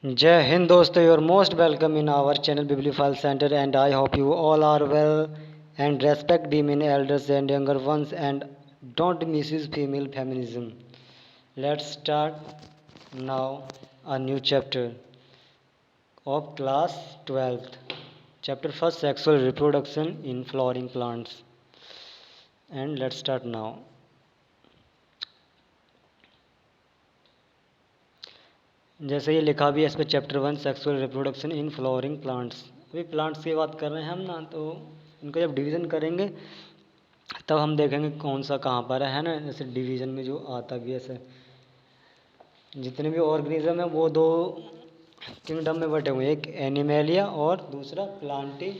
Jai Hind दोस्तों, you are most welcome in our channel Bibliophile Center, and I hope you all are well and respect women elders and younger ones and don't misuse female feminism. Let's start now a new chapter of class 12th. Chapter 1, sexual reproduction in flowering plants. And let's start now. जैसे ये लिखा भी है इस पर chapter 1 sexual reproduction in flowering plants. अभी plants की बात कर रहे हैं हम ना, तो इनका जब डिवीज़न करेंगे तब हम देखेंगे कौन सा कहाँ पर है ना। जैसे डिवीज़न में जो आता भी है, ऐसे जितने भी ऑर्गेनिज्म हैं वो दो किंगडम में बटे हुए हैं, एक एनिमेलिया और दूसरा प्लांटी।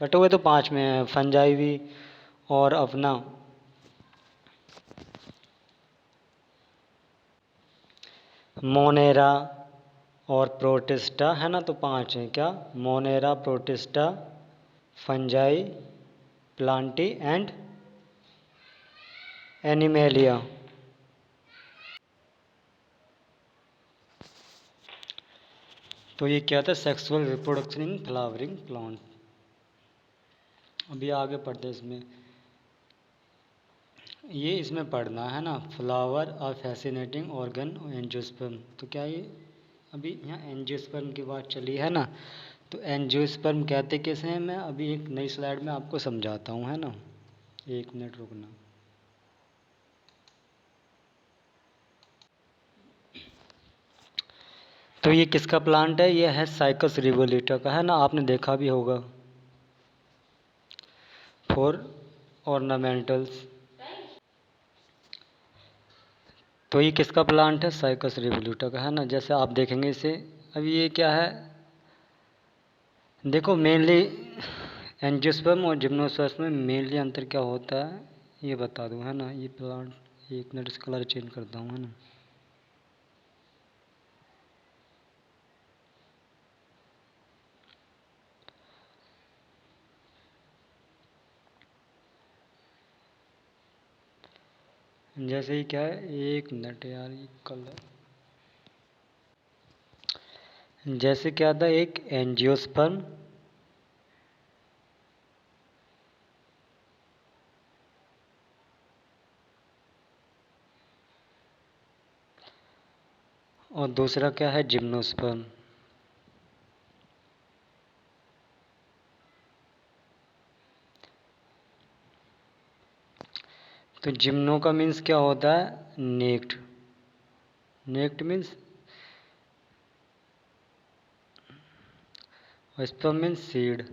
बटे हुए तो 5 में हैं, फंजाई भी और अपना मोनेरा और प्रोटिस्टा है ना। तो 5 हैं क्या, Monera, protista, fungi, Plantae and animalia. तो ये क्या था, sexual reproduction in flowering plant. अभी आगे पढ़ते इसमें, ये इसमें पढ़ना है ना, flower a fascinating organ angiosperm. तो क्या ये अभी यहाँ एंजियोस्पर्म की बात चली है ना, तो एंजियोस्पर्म कहते किसे हैं, मैं अभी एक नई स्लाइड में आपको समझाता हूँ है ना। 1 मिनट रुकना। तो ये किसका प्लांट है, ये है साइकस रिवोल्यूटा का है ना, आपने देखा भी होगा। For ornamentals. तो ये किसका प्लांट है, साइकस रिवोल्यूटा का है ना। जैसे आप देखेंगे इसे, अब ये क्या है, देखो मेनली एंजियोस्पर्म और जिम्नोस्पर्म में मेनली अंतर क्या होता है ये बता दूं है ना। ये प्लांट, 1 मिनट इसका कलर चेंज करता हूँ है ना। जैसे ही क्या है, 1 मिनट यार, ये कलर जैसे क्या था, एक एंजियोस्पर्म और दूसरा क्या है, जिम्नोस्पर्म। तो जिम्नो का मीन्स क्या होता है, नेक्ड। नेक्ड मीन्स, और sperm means seed.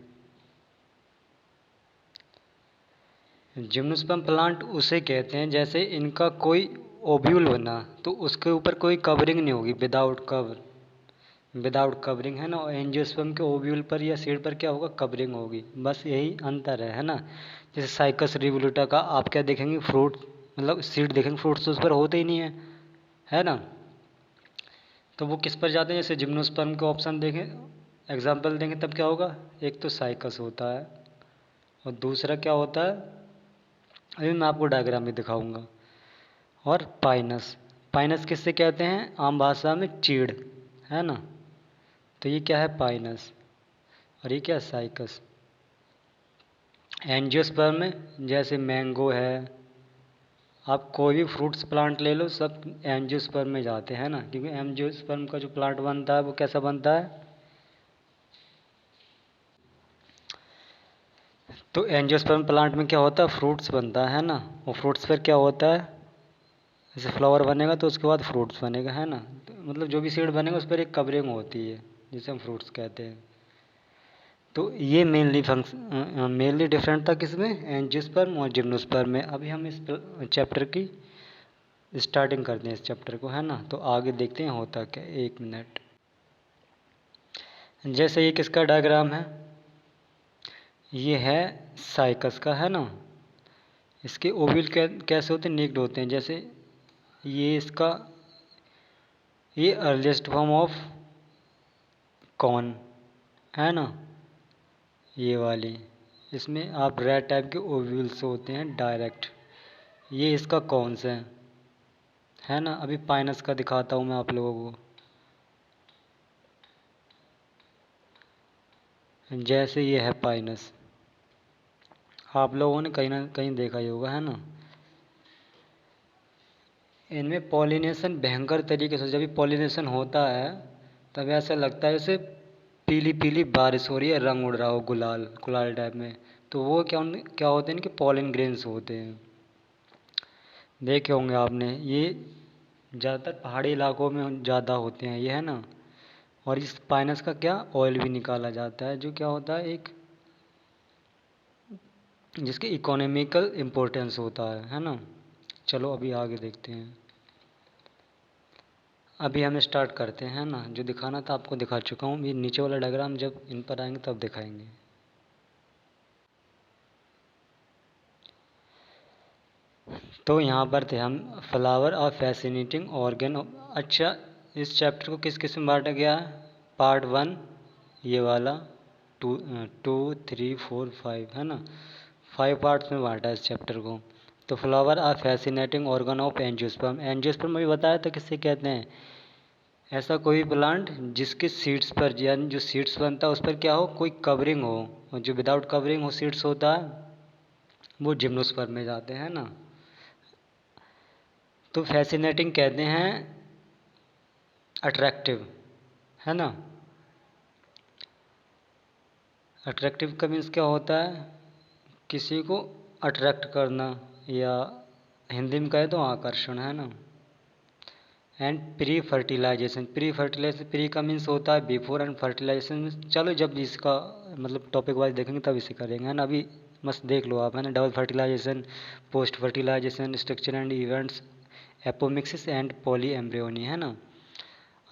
Gymnosperm plant उसे कहते हैं जैसे इनका कोई ओव्यूल बना तो उसके ऊपर कोई कवरिंग नहीं होगी, विदाउट कवरिंग है ना। और एंजियोस्पर्म के ओव्यूल पर या सीड पर क्या होगा, कवरिंग होगी। बस यही अंतर है ना। जैसे साइकस रिवोल्यूटा का आप क्या देखेंगे, फ्रूट मतलब सीड देखेंगे, फ्रूट्स तो उस पर होते ही नहीं है ना। तो वो किस पर जाते हैं, जैसे जिम्नोस्पर्म के ऑप्शन देखें, एग्जाम्पल देंगे तब क्या होगा, एक तो साइकस होता है और दूसरा क्या होता है, अभी मैं आपको डायग्राम में दिखाऊंगा। और पाइनस, पाइनस किससे कहते हैं, आम भाषा में चीड़ है ना। तो ये क्या है, पाइनस, और ये क्या है, साइकस। एंजियोस्पर्म में जैसे मैंगो है, आप कोई भी फ्रूट्स प्लांट ले लो, सब एंजियोस्पर्म में जाते हैं ना, क्योंकि एंजियोस्पर्म का जो प्लांट बनता है वो कैसा बनता है। तो एंजियोस्पर्म प्लांट में क्या होता है, फ्रूट्स बनता है ना। और फ्रूट्स पर क्या होता है, जैसे फ्लावर बनेगा तो उसके बाद फ्रूट्स बनेगा है ना। तो मतलब जो भी सीड बनेगा उस पर एक कवरिंग होती है जिसे हम फ्रूट्स कहते हैं। तो ये मेनली डिफरेंट था किसमें, एंजियोस्पर्म और जिम्नोस्पर्म में। अभी हम इस चैप्टर की स्टार्टिंग करते हैं इस चैप्टर को है ना। तो आगे देखते हैं होता क्या, 1 मिनट। जैसे ये किसका डायग्राम है, ये है साइकस का है ना। इसके ओव्यूल कैसे होते हैं, नेक्ड होते हैं। जैसे ये इसका, ये अर्लीस्ट फॉर्म ऑफ कॉर्न है ना, ये वाली। इसमें आप रेड टाइप के ओव्यूल्स होते हैं डायरेक्ट, ये इसका कॉर्न्स है ना। अभी पाइनस का दिखाता हूँ मैं आप लोगों को। जैसे ये है पाइनस, आप लोगों ने कहीं ना कहीं देखा ही होगा, है ना। इनमें पॉलिनेशन भयंकर तरीके से, जब भी पॉलिनेशन होता है तब ऐसा लगता है जैसे पीली पीली बारिश हो रही है, रंग उड़ रहा हो, गुलाल गुलाल टाइप में। तो वो क्या होते हैं, इनके पॉलिन ग्रेन्स होते हैं, देखे होंगे आपने। ये ज़्यादातर पहाड़ी इलाकों में ज़्यादा होते हैं ये, है ना। और इस पाइनस का क्या ऑयल भी निकाला जाता है, जो क्या होता है एक जिसके इकोनॉमिकल इम्पोर्टेंस होता है ना। चलो अभी आगे देखते हैं। अभी हम स्टार्ट करते हैं ना, जो दिखाना था आपको दिखा चुका हूँ। ये नीचे वाला डायग्राम जब इन पर आएंगे तब दिखाएंगे। तो यहाँ पर थे हम, फ्लावर और फैसिनेटिंग ऑर्गन। अच्छा, इस चैप्टर को किस किस में बांटा गया है? पार्ट 1 ये वाला, 2 2 3 4 5, है ना। 5 पार्ट्स में बांटा है इस चैप्टर को। तो flower are fascinating organ of angiosperm. Angiosperm अभी बताया था किससे कहते हैं, ऐसा कोई प्लांट जिसके सीड्स पर, यानी जो सीड्स बनता है उस पर क्या हो, कोई कवरिंग हो। और जो विदाउट कवरिंग हो सीड्स होता है वो जिम्नोस्पर्म में जाते हैं ना। तो फैसिनेटिंग कहते हैं अट्रैक्टिव, है ना। अट्रैक्टिव का मीन्स क्या होता है, किसी को अट्रैक्ट करना, या हिंदी में कहे तो आकर्षण, है ना। एंड प्री फर्टिलाइजेशन, प्री का मीन्स होता है बिफोर, एंड फर्टिलाइजेशन मीन्स, चलो जब इसका मतलब टॉपिक वाइज देखेंगे तब इसे करेंगे, है ना। अभी मस्त देख लो आप, है ना। Double fertilization, post fertilization, structure and events, apomixis and polyembryony, है ना।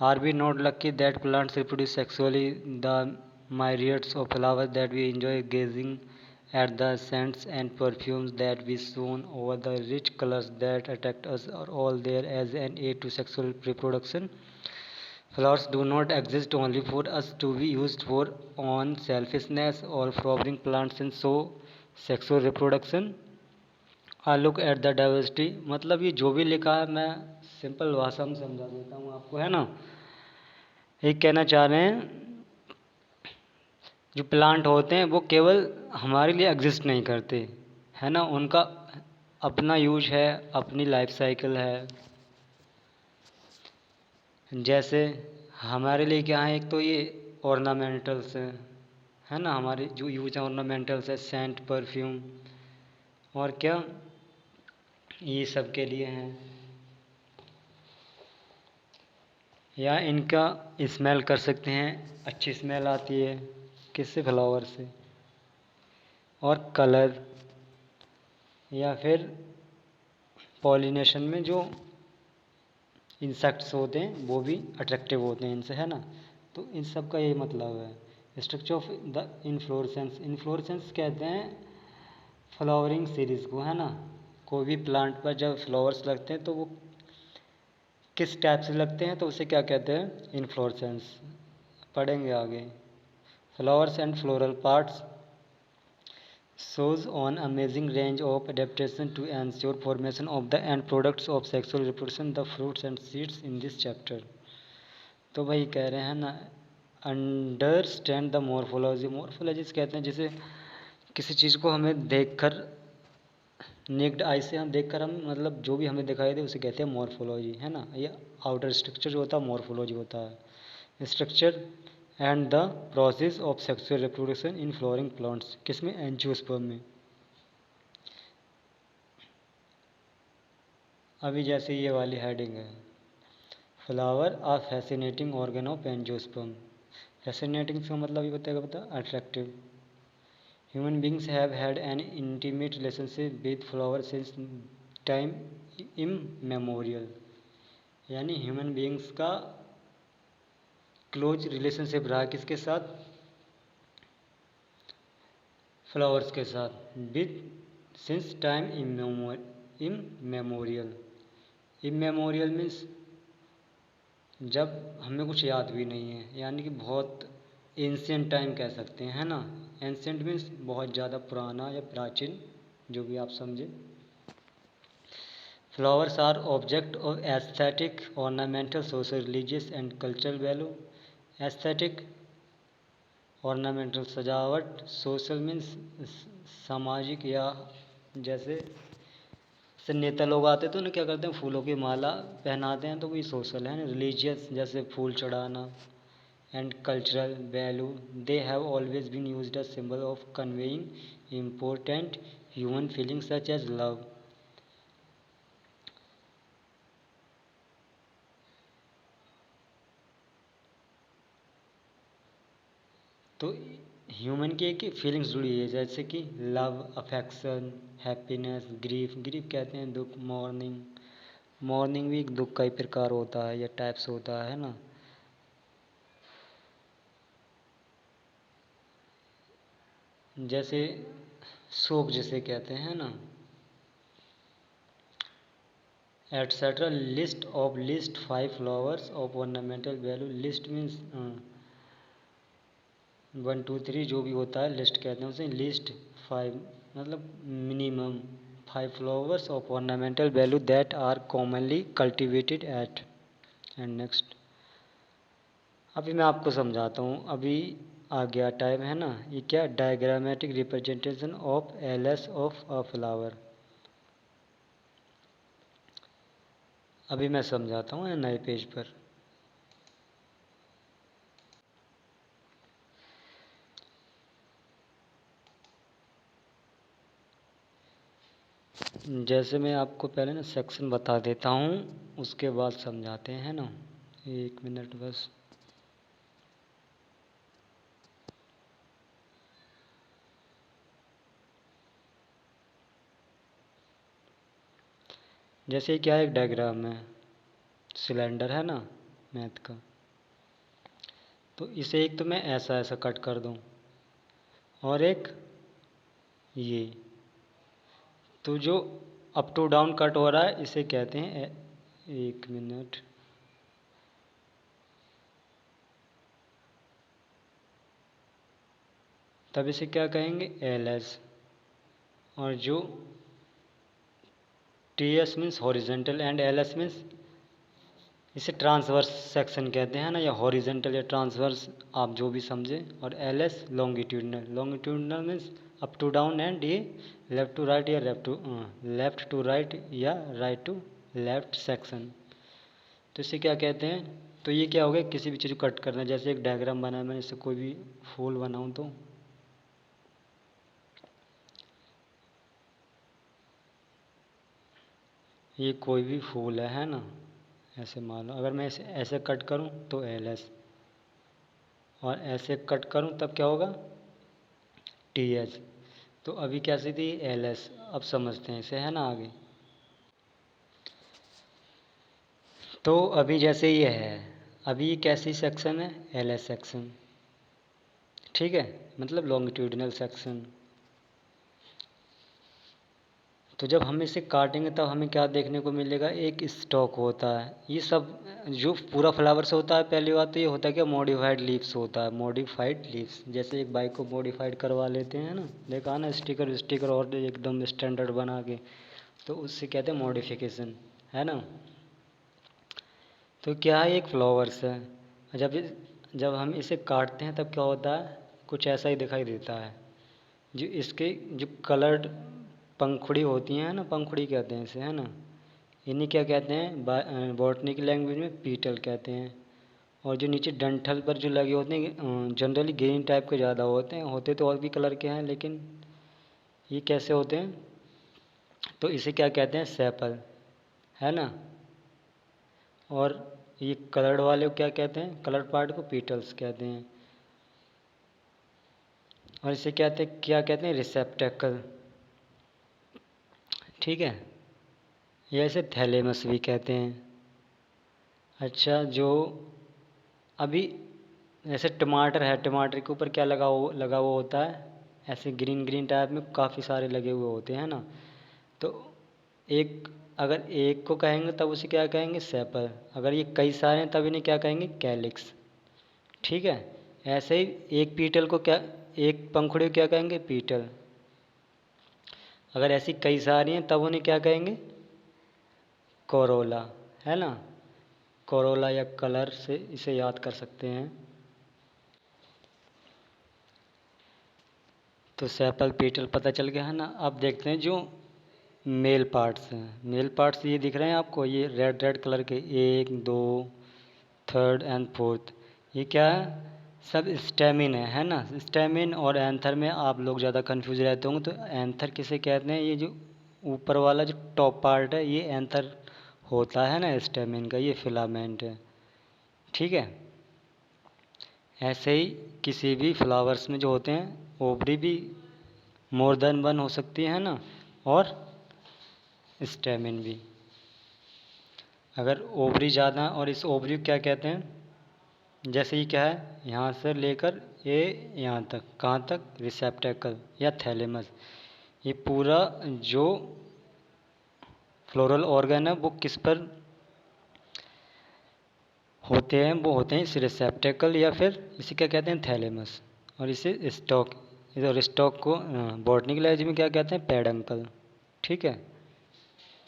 Are we not lucky that plants reproduce sexually, the myriads of flowers that we enjoy gazing at, the scents and perfumes that we soon over, the rich colors that attract us are all there as an aid to sexual reproduction. Flowers do not exist only for us to be used for own selfishness or flowering plants and so sexual reproduction. I look at the diversity, मतलब ये जो भी लिखा है मैं simple भाषा में समझा देता हूँ आपको, है ना। एक कहना चाह रहे हैं, जो प्लांट होते हैं वो केवल हमारे लिए एग्जिस्ट नहीं करते, है ना। उनका अपना यूज है, अपनी लाइफ साइकिल है। जैसे हमारे लिए क्या है, एक तो ये ऑर्नामेंटल्स है ना, हमारे जो यूज है ऑर्नामेंटल्स है, सेंट, परफ्यूम, और क्या ये सब के लिए हैं। या इनका स्मेल कर सकते हैं, अच्छी स्मेल आती है किससे, फ्लावर से। और कलर, या फिर पॉलिनेशन में जो इंसेक्ट्स होते हैं वो भी अट्रैक्टिव होते हैं इनसे, है ना। तो इन सब का यही मतलब है। Structure of the inflorescence, inflorescence कहते हैं फ्लावरिंग सीरीज़ को, है ना। कोई भी प्लांट पर जब फ्लावर्स लगते हैं तो वो किस टाइप से लगते हैं, तो उसे क्या कहते हैं, इन्फ्लोरेसेंस। पढ़ेंगे आगे। Flowers and floral parts shows an amazing range of adaptation to ensure formation of the end products of sexual reproduction, the fruits and seeds in this chapter. तो भाई कह रहे हैं ना, अंडरस्टैंड द मॉर्फोलॉजी। मॉर्फोलॉजिस्ट कहते हैं जैसे किसी चीज़ को हमें देखकर, नेक्ड आई से हम देखकर, हम मतलब जो भी हमें दिखाई दे उसे कहते हैं मॉर्फोलॉजी, है ना। ये आउटर स्ट्रक्चर जो होता है मॉर्फोलॉजी होता है। Structure and the process of sexual reproduction in flowering plants, किसमें, एंजियोस्पर्म में। अभी जैसे ये वाली हेडिंग है, flower are fascinating organ of angiosperm. Fascinating का मतलब ये बताएगा, बता, attractive. Human beings have had an intimate relationship with flower since time immemorial, यानी ह्यूमन बींग्स का क्लोज रिलेशनशिप रहा किसके साथ, फ्लावर्स के साथ, with since time immemorial. Immemorial means जब हमें कुछ याद भी नहीं है, यानी कि बहुत एंशियंट टाइम कह सकते हैं, है ना। एंशियंट मीन्स बहुत ज़्यादा पुराना या प्राचीन, जो भी आप समझे। Flowers are object of aesthetic, ornamental, social, religious and cultural value. Aesthetic ornamental सजावट, सोशल मीन्स सामाजिक, या जैसे से नेता लोग आते तो उन्हें क्या करते हैं, फूलों की माला पहनाते हैं, तो वही सोशल है ना। रिलीजियस, जैसे फूल चढ़ाना। And cultural value, they have always been used a symbol of conveying important human feelings such as love. तो ह्यूमन की एक फीलिंग्स जुड़ी है, जैसे कि love, affection, happiness, grief. Grief कहते हैं दुख। मॉर्निंग, मॉर्निंग भी एक दुख का ही प्रकार होता है या टाइप्स होता है ना। जैसे शोक जिसे कहते हैं ना, etcetera. List of list 5 flowers of ornamental value. List means 1 2 3 जो भी होता है लिस्ट कहते हैं उसे। लिस्ट 5 मतलब minimum 5 flowers of ornamental value that are commonly cultivated at. And next, अभी मैं आपको समझाता हूँ। अभी आ गया टाइम है ना। ये क्या, diagrammatic representation of LS of a flower. अभी मैं समझाता हूँ नए पेज पर। जैसे मैं आपको पहले ना सेक्शन बता देता हूँ, उसके बाद समझाते हैं ना। 1 मिनट बस। जैसे क्या एक डायग्राम है, सिलेंडर है ना मैथ का। तो इसे एक तो मैं ऐसा ऐसा कट कर दूँ, और एक ये। तो जो अप टू डाउन कट हो रहा है इसे कहते हैं 1 मिनट। तब इसे क्या कहेंगे, एल एस। और जो T S means horizontal and L S means, इसे ट्रांसवर्स सेक्शन कहते हैं ना, या हॉरिजेंटल या ट्रांसवर्स, आप जो भी समझे। और L S longitudinal. Longitudinal means up to down, and ये लेफ्ट टू राइट या लेफ्ट टू राइट या राइट टू लेफ्ट सेक्शन। तो इसे क्या कहते हैं। तो ये क्या हो गया, किसी भी चीज़ को कट करना। जैसे एक डायग्राम बना है मैंने, इससे कोई भी फूल बनाऊँ तो ये कोई भी फूल है ना। ऐसे मान लो, अगर मैं इसे ऐसे कट करूं तो एल एस, और ऐसे कट करूं तब क्या होगा, टी एच। तो अभी कैसी थी, एल एस। अब समझते हैं इसे है ना आगे। तो अभी जैसे ये है, अभी ये कैसी सेक्शन है, एल एस सेक्शन। ठीक है, मतलब लॉन्गिट्यूडिनल सेक्शन। तो जब हम इसे काटेंगे तब हमें क्या देखने को मिलेगा, एक स्टॉक होता है। ये सब जो पूरा फ्लावर्स होता है, पहली बात तो ये होता है कि मॉडिफाइड लीव्स होता है। मॉडिफाइड लीव्स, जैसे एक बाइक को मॉडिफाइड करवा लेते हैं ना, देखा ना, स्टिकर स्टिकर और एकदम स्टैंडर्ड बना के, तो उससे कहते हैं मॉडिफिकेशन, है ना। तो क्या है, एक फ्लावर्स है। जब हम इसे काटते हैं तब क्या होता है, कुछ ऐसा ही दिखाई देता है। जो इसके जो कलर्ड पंखुड़ी होती हैं ना, पंखुड़ी कहते हैं इसे, है ना। इन्हें क्या कहते हैं, बॉटनी की लैंग्वेज में पीटल कहते हैं। और जो नीचे डंठल पर जो लगे होते हैं, जनरली ग्रीन टाइप के ज़्यादा होते हैं, होते तो और भी कलर के हैं, लेकिन ये कैसे होते हैं, तो इसे क्या कहते हैं, सेपल, है ना। और ये कलर्ड वाले को क्या कहते हैं, कलर्ड पार्ट को पीटल्स कहते हैं। और इसे क्या कहते हैं, रिसेप्टेकल। ठीक है, या इसे थैलेमस भी कहते हैं। अच्छा, जो अभी जैसे टमाटर है, टमाटर के ऊपर क्या लगा हुआ होता है, ऐसे ग्रीन ग्रीन टाइप में काफ़ी सारे लगे हुए होते हैं ना। तो एक, अगर एक को कहेंगे तब उसे क्या कहेंगे, सेपर। अगर ये कई सारे हैं तब इन्हें क्या कहेंगे, कैलिक्स। ठीक है, ऐसे ही एक पीटल को क्या, एक पंखुड़ी को क्या कहेंगे, पीटल। अगर ऐसी कई सारी हैं तब उन्हें क्या कहेंगे, कोरोला, है ना। कोरोला या कलर से इसे याद कर सकते हैं। तो सेपल पेटल पता चल गया है ना। अब देखते हैं जो मेल पार्ट्स हैं। मेल पार्ट्स ये दिख रहे हैं आपको, ये रेड रेड कलर के, 1 2 थर्ड एंड फोर्थ, ये क्या है, सब स्टेमिन है ना। स्टेमिन और एंथर में आप लोग ज़्यादा कंफ्यूज रहते होंगे। तो एंथर किसे कहते हैं, ये जो ऊपर वाला जो टॉप पार्ट है ये एंथर होता है ना स्टेमिन का, ये फिलामेंट है, ठीक है। ऐसे ही किसी भी फ्लावर्स में जो होते हैं ओवरी भी मोर देन वन हो सकती है ना, और स्टेमिन भी। अगर ओवरी ज़्यादा, और इस ओवरी को क्या कहते हैं, जैसे ये क्या है, यहाँ से लेकर ये यहाँ तक, कहाँ तक, रिसेप्टेकल या थैलेमस। ये पूरा जो फ्लोरल ऑर्गन है वो किस पर होते हैं, वो होते हैं इस रिसेप्टेकल या फिर इसे क्या कहते हैं, थैलेमस। और इसे स्टॉक, इधर स्टॉक को बॉटनी की लैंग्वेज में क्या कहते हैं, पेडंकल, ठीक है।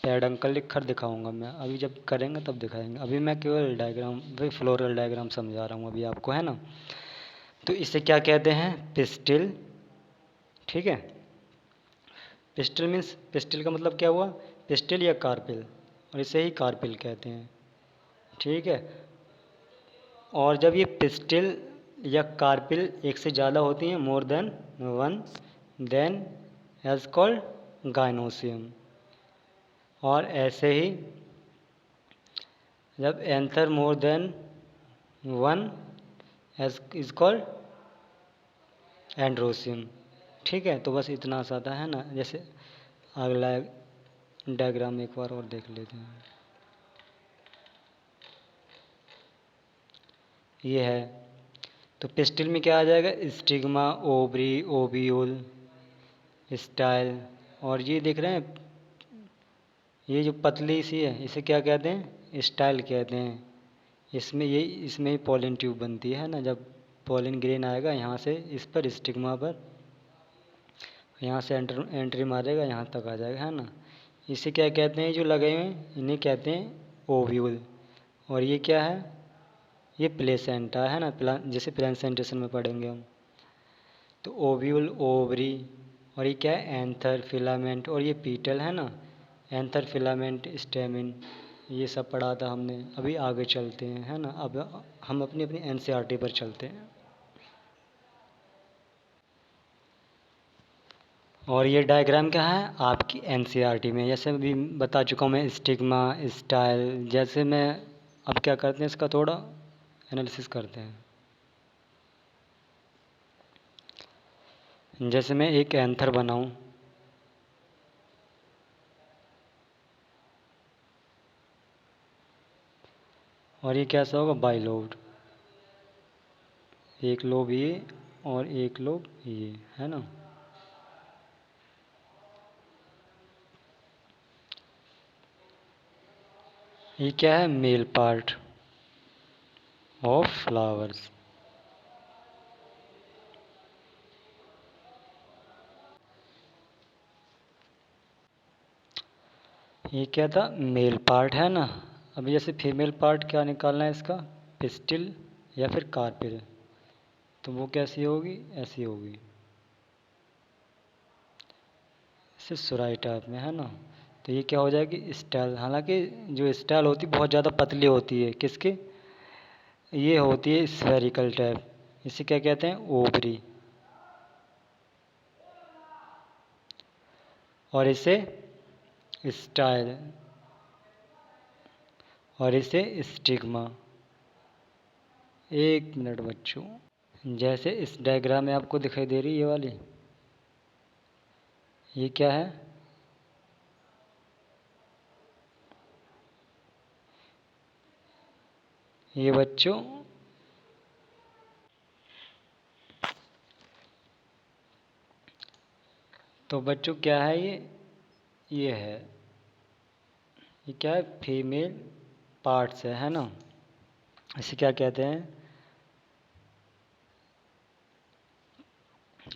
पेडंकल लिख कर दिखाऊंगा मैं, अभी जब करेंगे तब दिखाएंगे, अभी मैं केवल डायग्राम, वही फ्लोरल डायग्राम समझा रहा हूँ अभी आपको, है ना। तो इसे क्या कहते हैं, पिस्टिल, ठीक है। पिस्टिल मीन्स, पिस्टिल का मतलब क्या हुआ, पिस्टिल या कार्पिल, और इसे ही कार्पिल कहते हैं, ठीक है। और जब ये पिस्टिल या कार्पिल एक से ज़्यादा होती हैं, more than one, then as called gynoecium. और ऐसे ही जब anther more than one as is called androecium, ठीक है। तो बस इतना सा था, है ना। जैसे अगला डायग्राम एक बार और देख लेते हैं। ये है, तो पिस्टिल में क्या आ जाएगा, स्टिग्मा, ओवरी, ओव्यूल, स्टाइल। और ये देख रहे हैं, ये जो पतली सी है इसे क्या कहते हैं, स्टाइल कहते हैं। इसमें ये, इसमें ही पॉलन ट्यूब बनती है ना, जब पॉलन ग्रेन आएगा यहाँ से इस पर स्टिग्मा पर, यहाँ से एंट्री मारेगा, यहाँ तक आ जाएगा, है ना। इसे क्या कहते हैं, जो लगे हुए हैं इन्हें कहते हैं ओव्यूल। और ये क्या है, ये प्लेसेंटा है ना, जैसे प्लेसेंटेशन में पढ़ेंगे हम। तो ओव्यूल, ओवरी, और ये क्या है, एंथर, फिलामेंट, और ये पीटल है ना। एंथर, फिलामेंट, स्टेमिन, ये सब पढ़ा था हमने। अभी आगे चलते हैं, है ना। अब हम अपनी अपनी एनसीईआरटी पर चलते हैं। और ये डायग्राम क्या है आपकी एनसीईआरटी में, जैसे अभी बता चुका हूँ मैं, स्टिग्मा, स्टाइल। जैसे मैं, अब क्या करते हैं, इसका थोड़ा एनालिसिस करते हैं। जैसे मैं एक एंथर बनाऊं, और ये कैसा होगा, बाइलोब्ड, एक लोब ये और एक लोब ये, है ना। ये क्या है, मेल पार्ट ऑफ फ्लावर्स। ये क्या था, मेल पार्ट, है ना। अभी जैसे फीमेल पार्ट क्या निकालना है इसका, पिस्टिल या फिर कार्पिल। तो वो कैसी होगी, ऐसी होगी, इसे सुराई टाइप में, है ना। तो ये क्या हो जाएगी, स्टाइल। हालांकि जो स्टाइल होती है बहुत ज़्यादा पतली होती है, किसकी, ये होती है स्फेरिकल टाइप। इसे क्या कहते हैं, ओवरी। और इसे स्टाइल, और इसे स्टिग्मा। एक मिनट बच्चों, जैसे इस डायग्राम में आपको दिखाई दे रही है ये वाली, ये क्या है, ये बच्चों, तो बच्चों क्या है ये है, ये क्या है, फीमेल पार्ट्स है ना। इसे क्या कहते हैं,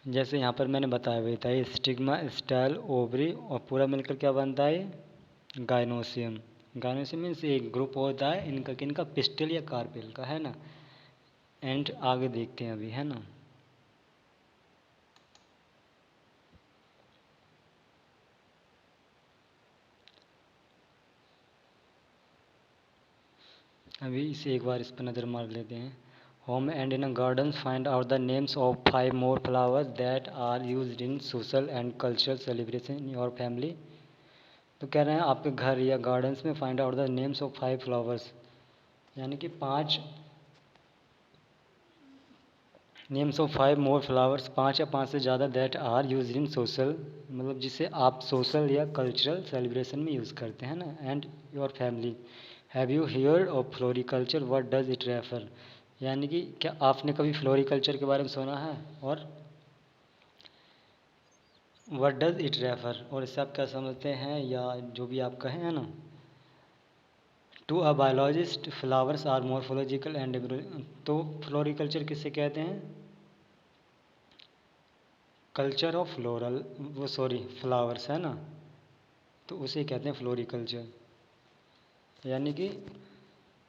जैसे यहाँ पर मैंने बताया हुआ था, ये स्टिग्मा, स्टाइल, ओवरी, और पूरा मिलकर क्या बनता है, गाइनोसियम। गाइनोसियम मीन्स एक ग्रुप होता है इनका, किनका, पिस्टल या कार्पेल का, है ना। एंड आगे देखते हैं अभी, है ना। अभी इसे एक बार इस पर नज़र मार लेते हैं। Home and in a garden find out the names of 5 more flowers that are used in social and cultural celebration in your family. तो कह रहे हैं आपके घर या गार्डन्स में find out the names of 5 flowers, यानी कि 5 नेम्स ऑफ 5 मोर फ्लावर्स, 5 या 5 से ज़्यादा that are use in social, मतलब जिसे आप सोशल या कल्चरल सेलिब्रेशन में यूज़ करते हैं ना, and your family. Have you heard of floriculture, what does it refer, यानी कि क्या आपने कभी फ्लोरिकल्चर के बारे में सुना है, और व्हाट डज इट रेफर, और इससे आप क्या समझते हैं, या जो भी आप कहें है ना। To a biologist flowers are morphological and, तो फ्लोरिकल्चर किससे कहते हैं, कल्चर ऑफ फ्लोरल, वो सॉरी फ्लावर्स है ना, तो उसे कहते हैं फ्लोरिकल्चर। यानी कि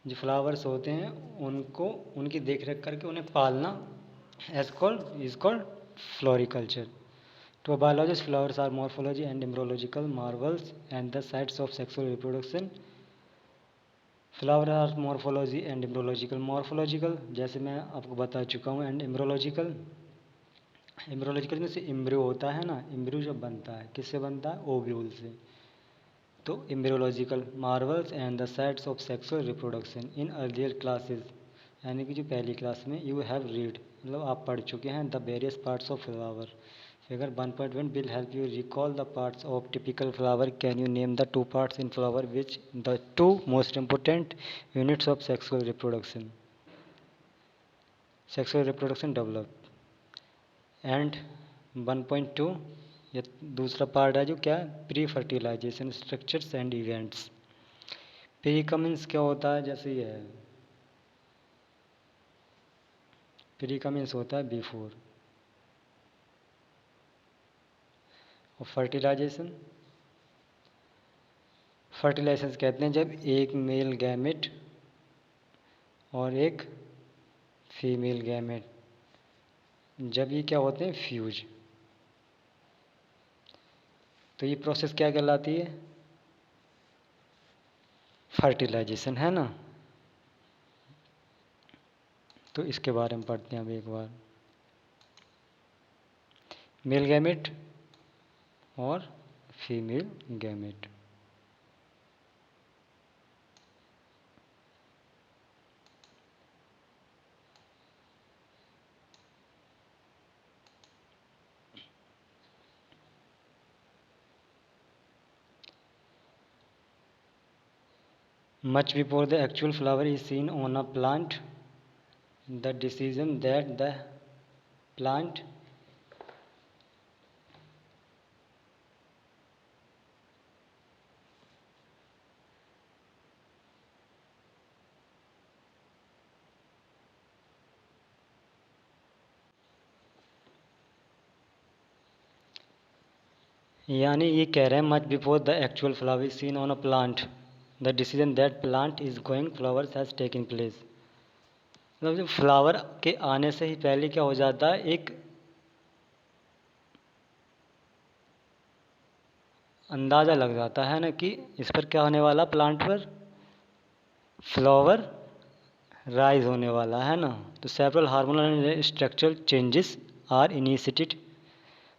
जो फ्लावर्स होते हैं उनको, उनकी देख रेख करके उन्हें पालना is called floriculture. To a biologist flowers are morphology and embryological marvels and the sites of sexual reproduction. Flower are morphology and embryological, morphological जैसे मैं आपको बता चुका हूँ, एंड एम्ब्रोलॉजिकल, एम्ब्रोलॉजिकल में से एम्ब्रियो होता है ना, एम्ब्रियो जब बनता है किससे बनता है, ओव्यूल से, तो embryological Marvels and the sites of sexual reproduction in earlier classes, यानी कि जो पहली क्लास में यू हैव रीड, मतलब आप पढ़ चुके हैं, the various parts of flower. Figure 1.1 will help you recall the parts of typical flower. Can you name the 2 parts in flower which the 2 most important units of sexual reproduction develop? And 1.2, ये दूसरा part है जो क्या, pre fertilization structures and events. Pre का means क्या होता है, जैसे ये है, प्री का मीन्स होता है बिफोर, और फर्टिलाइजेशन, फर्टिलाइजेशन कहते हैं जब एक मेल गैमेट और एक फीमेल गैमेट, जब ये क्या होते हैं फ्यूज, तो ये प्रोसेस क्या कहलाती है, फर्टिलाइजेशन है ना। तो इसके बारे में पढ़ते हैं अब एक बार, मेल गैमेट और female gamete. Much before the actual flower is seen on a plant, the decision that the plant यानी ये कह रहे हैं much before the actual flower is seen on a plant, the decision that plant is going flowers has taking place, मतलब जो flower के आने से ही पहले क्या हो जाता है, एक अंदाज़ा लग जाता है ना कि इस पर क्या होने वाला, प्लांट पर फ्लावर राइज होने वाला है ना। तो several hormonal and structural changes are initiated,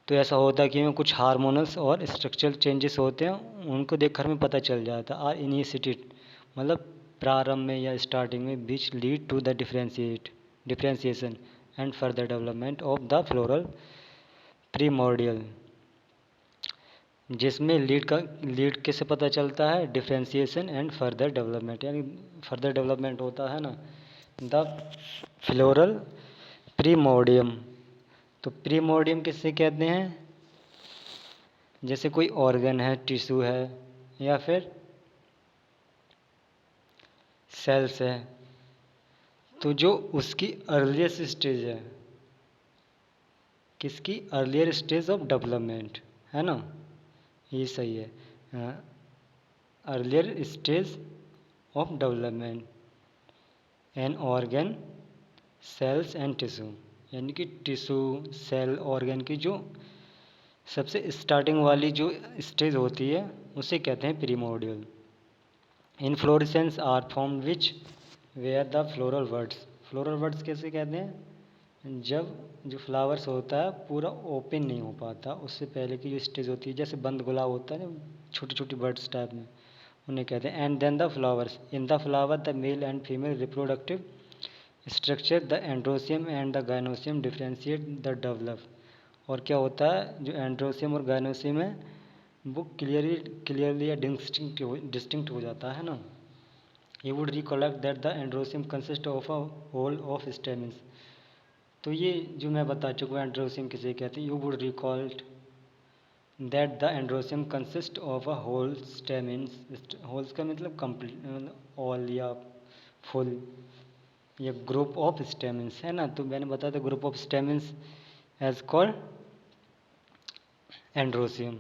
तो ऐसा होता है कि कुछ हार्मोनल्स और स्ट्रक्चरल चेंजेस होते हैं, उनको देखकर हमें पता चल जाता है। आर इनिशिएटेड मतलब प्रारंभ में या स्टार्टिंग में, which lead to the differentiation and further development of the floral primordial, जिसमें लीड किससे पता चलता है, डिफ्रेंशिएशन एंड फर्दर डेवलपमेंट, यानी फर्दर डेवलपमेंट होता है ना, द फ्लोरल प्रीमोर्डियम। तो प्रीमोर्डियम किससे कहते हैं, जैसे कोई ऑर्गन है, टिश्यू है, या फिर सेल्स है, तो जो उसकी अर्लीस्ट स्टेज है, किसकी, अर्लियर स्टेज ऑफ डेवलपमेंट है ना, ये सही है, earlier stage of development an organ cells and tissue, यानी कि टिश्यू सेल ऑर्गन की जो सबसे स्टार्टिंग वाली जो स्टेज होती है उसे कहते हैं primordial. Inflorescence are form which where the floral words कैसे कहते हैं, जब जो फ्लावर्स होता है पूरा ओपन नहीं हो पाता, उससे पहले की जो स्टेज होती है, जैसे बंद गुलाब होता है ना, छोटी छोटी बर्ड्स टाइप में, उन्हें कहते हैं। And then the flowers, in the flower the male and female reproductive structure the androecium and the gynoecium differentiate the develop. और क्या होता है, जो एंड्रोसियम और गाइनोसियम है वो क्लियरली या डिस्टिंक्ट हो जाता है ना। You would recollect that the androsium consists of a whole of stamens। तो ये जो मैं बता चुका हूँ एंड्रोसियम किसे कहते हैं। You would recall that the androsium consists of a whole stamens। Wholes का मतलब कंप्लीट ऑल या फुल या ग्रुप ऑफ स्टेमेंस है ना। तो मैंने बताया था group of stamens as called androecium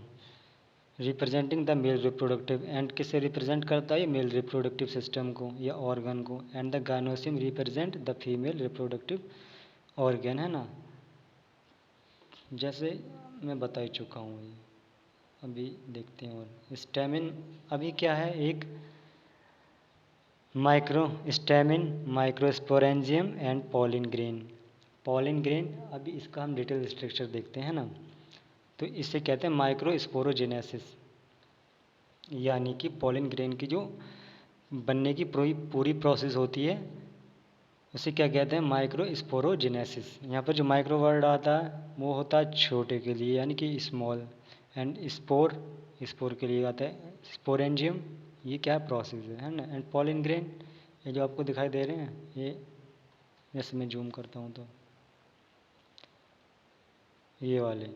representing the male reproductive. And किसे रिप्रेजेंट करता है, मेल रिप्रोडक्टिव सिस्टम को या ऑर्गन को। And the gynoecium represent the female reproductive organ है ना, जैसे मैं बता ही चुका हूँ ये। अभी देखते हैं और स्टेमिन अभी क्या है, एक micro stamen, microsporangium and pollen grain. Pollen grain अभी इसका हम डिटेल स्ट्रक्चर देखते हैं ना। तो इसे कहते हैं माइक्रोस्पोरोजेनेसिस, यानी कि पॉलिन ग्रेन की जो बनने की पूरी प्रोसेस होती है उसे क्या कहते हैं, माइक्रोस्पोरोजेनेसिस। यहाँ पर जो माइक्रो वर्ड आता है वो होता है छोटे के लिए यानी कि स्मॉल, एंड स्पोर के लिए आता है स्पोरेंजियम, ये क्या प्रोसेस है ना। एंड पॉलिन ग्रेन ये जो आपको दिखाई दे रहे हैं, ये जैसे मैं जूम करता हूँ तो ये वाले,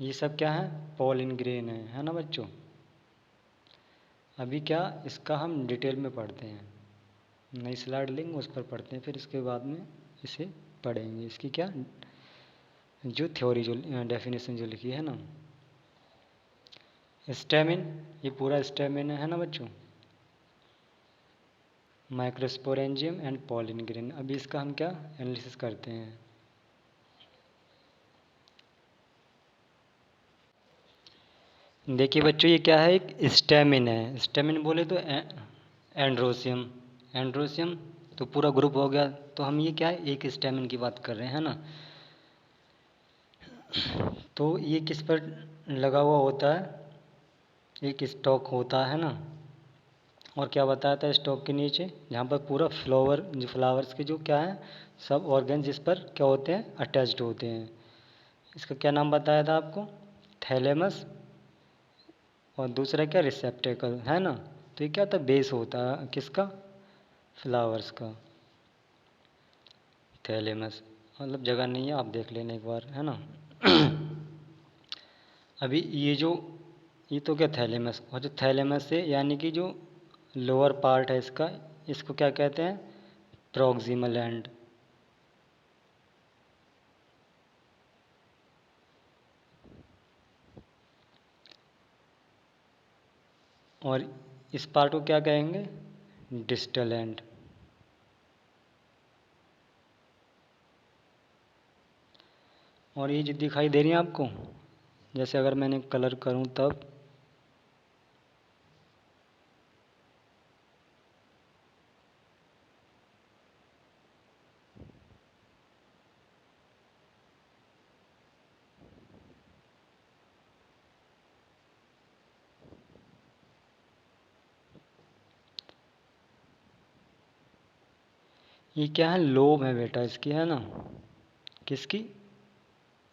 ये सब क्या है, पॉलिन ग्रेन है ना बच्चों। अभी क्या इसका हम डिटेल में पढ़ते हैं, नई स्लाइड लेंगे उस पर पढ़ते हैं, फिर इसके बाद में इसे पढ़ेंगे, इसकी क्या जो थ्योरी जो डेफिनेशन जो लिखी है ना। स्टेमिन, ये पूरा स्टेमिन है ना बच्चों, माइक्रोस्पोरेंजियम एंड पॉलिन ग्रेन। अभी इसका हम क्या एनालिसिस करते हैं। देखिए बच्चों ये क्या है, एक स्टेमिन है। स्टेमिन बोले तो एंड्रोसियम, एंड्रोसियम तो पूरा ग्रुप हो गया। तो हम ये क्या है, एक स्टेमिन की बात कर रहे हैं ना। तो ये किस पर लगा हुआ होता है, एक स्टॉक होता है ना। और क्या बताया था स्टॉक के नीचे, जहाँ पर पूरा फ्लावर जो फ्लावर्स के जो क्या है सब ऑर्गन जिस पर क्या होते हैं अटैच्ड होते हैं। इसका क्या नाम बताया था आपको, थैलेमस, और दूसरा क्या रिसेप्टेकल है ना। तो ये क्या होता है, बेस होता है किसका, फ्लावर्स का। थैलेमस मतलब जगह नहीं है, आप देख लेना एक बार है ना। अभी ये तो क्या थैलेमस, और जो थैलेमस से यानी कि जो लोअर पार्ट है इसका, इसको क्या कहते हैं, प्रॉक्सिमल एंड। और इस पार्ट को क्या कहेंगे, डिस्टल एंड। और ये जो दिखाई दे रही है आपको, जैसे अगर मैंने कलर करूं तब ये क्या है, लोब है बेटा इसकी है ना, किसकी,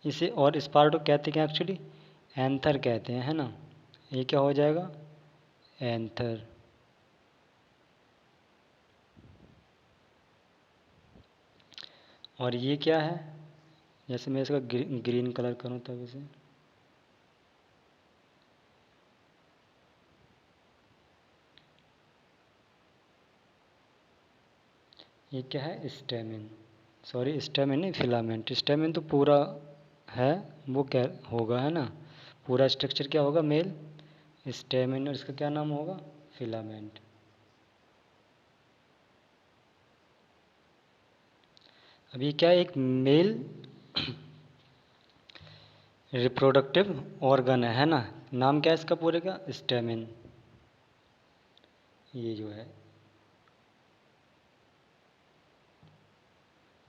इसे। और इस पार्ट को कहते हैं एक्चुअली एंथर कहते हैं है ना। ये क्या हो जाएगा, एंथर। और ये क्या है, जैसे मैं इसका ग्रीन कलर करूं तब इसे, ये क्या है, स्टेमिन, सॉरी स्टेमिन नहीं फिलामेंट। स्टेमिन तो पूरा है, वो क्या होगा है ना, पूरा स्ट्रक्चर क्या होगा, मेल स्टेमिन, और इसका क्या नाम होगा, फिलामेंट। अब ये क्या है, एक मेल रिप्रोडक्टिव ऑर्गन है ना। नाम क्या है इसका पूरे का, स्टेमिन। ये जो है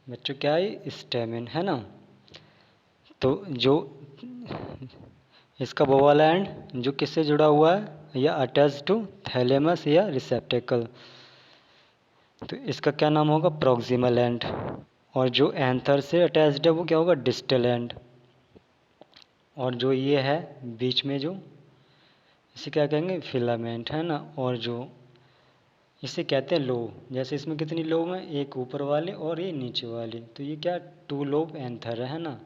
बच्चों क्या है, स्टेमिन है ना। तो जो इसका वो वाला एंड जो किससे जुड़ा हुआ है, या अटैच टू थैलेमस या रिसेप्टेकल, तो इसका क्या नाम होगा, प्रॉक्सिमल एंड। और जो एंथर से अटैच्ड है वो क्या होगा, डिस्टल एंड। और जो ये है बीच में जो, इसे क्या कहेंगे, फिलामेंट है ना। और जो इसे कहते हैं लोब, जैसे इसमें कितनी लोब हैं, एक ऊपर वाले और ये नीचे वाली, तो ये क्या, टू लोब एंथर है ना।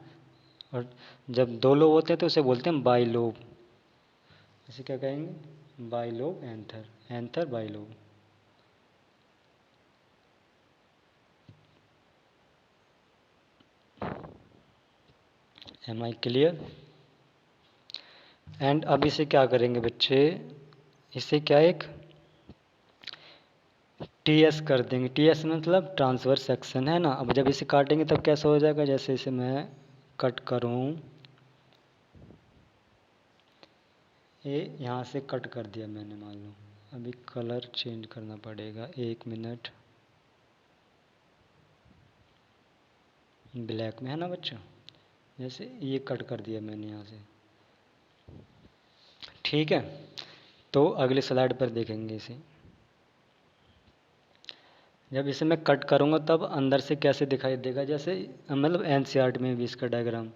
और जब दो लोब होते हैं तो उसे बोलते हैं बाई लोब। इसे क्या कहेंगे, bi lobe anther, anther bi lobe. Am I clear. And अब इसे क्या करेंगे बच्चे, इसे क्या एक टी एस कर देंगे। टी एस मतलब ट्रांसफर सेक्शन है ना। अब जब इसे काटेंगे तब कैसा हो जाएगा, जैसे इसे मैं कट करूँ, ये यहाँ से कट कर दिया मैंने मान लो। अभी कलर चेंज करना पड़ेगा, 1 मिनट। ब्लैक में है ना बच्चों, जैसे ये कट कर दिया मैंने यहाँ से, ठीक है। तो अगले स्लाइड पर देखेंगे इसे। जब इसे मैं कट करूँगा तब अंदर से कैसे दिखाई देगा, जैसे मतलब एनसीईआरटी में भी इसका डायग्राम।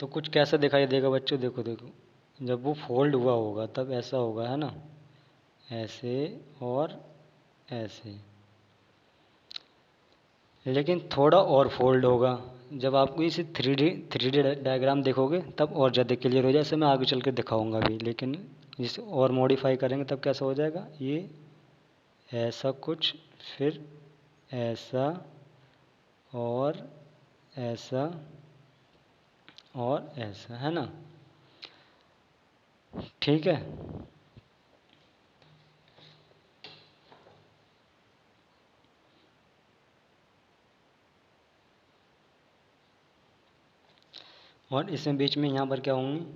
तो कुछ कैसा दिखाई देगा बच्चों, देखो देखो, जब वो फोल्ड हुआ होगा तब ऐसा होगा है ना, ऐसे और ऐसे। लेकिन थोड़ा और फोल्ड होगा। जब आपको इसे थ्री डी डायग्राम देखोगे तब और ज़्यादा क्लियर हो जाए, इसे मैं आगे चल के दिखाऊंगा भी। लेकिन इसे और मॉडिफाई करेंगे तब कैसा हो जाएगा, ये ऐसा कुछ, फिर ऐसा और ऐसा और ऐसा है ना, ठीक है। और इसमें बीच में यहाँ पर क्या होंगी,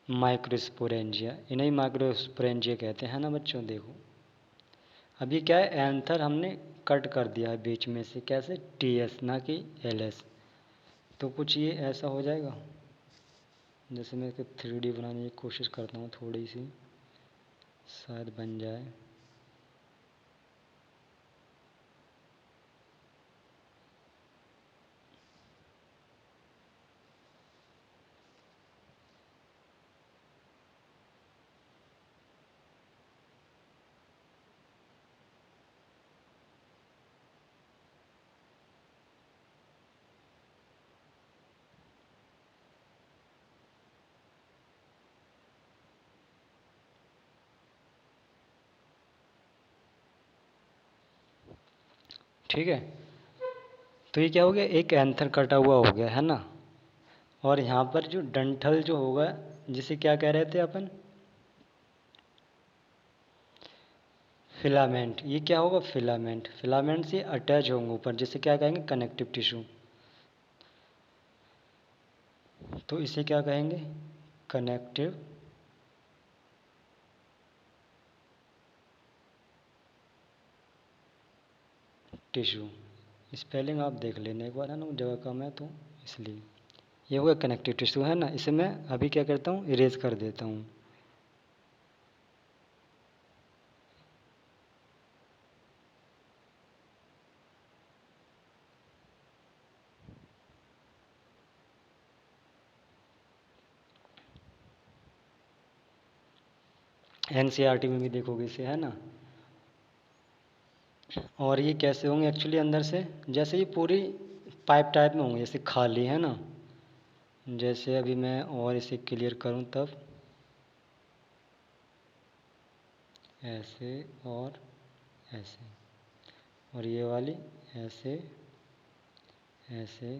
माइक्रोस्पोरेंजिया, इन्हें माइक्रोस्पोरेंजिया कहते हैं ना बच्चों। देखो अब ये क्या है, एंथर हमने कट कर दिया है बीच में से, कैसे, टी एस ना कि एल एस। तो कुछ ये ऐसा हो जाएगा। जैसे मैं इसको 3D बनाने की कोशिश करता हूँ थोड़ी सी, शायद बन जाए। ठीक है, तो ये क्या हो गया, एक एंथर कटा हुआ हो गया है ना। और यहाँ पर जो डंठल जो होगा, जिसे क्या कह रहे थे अपन, फिलामेंट। ये क्या होगा, फिलामेंट। फिलामेंट से अटैच होंगे ऊपर, जिसे क्या कहेंगे, कनेक्टिव टिश्यू। तो इसे क्या कहेंगे, कनेक्टिव टिश्यू। स्पेलिंग आप देख लेना एक बार है ना, जगह कम है तो इसलिए। ये होगा कनेक्टिव टिश्यू है ना। इसे मैं अभी क्या करता हूँ, इरेज कर देता हूँ। एनसीईआरटी में भी देखोगे इसे है ना। और ये कैसे होंगे एक्चुअली अंदर से, जैसे ये पूरी पाइप टाइप में होंगे, जैसे खाली है ना। जैसे अभी मैं और इसे क्लियर करूँ तब, ऐसे और ऐसे, और ये वाली ऐसे ऐसे।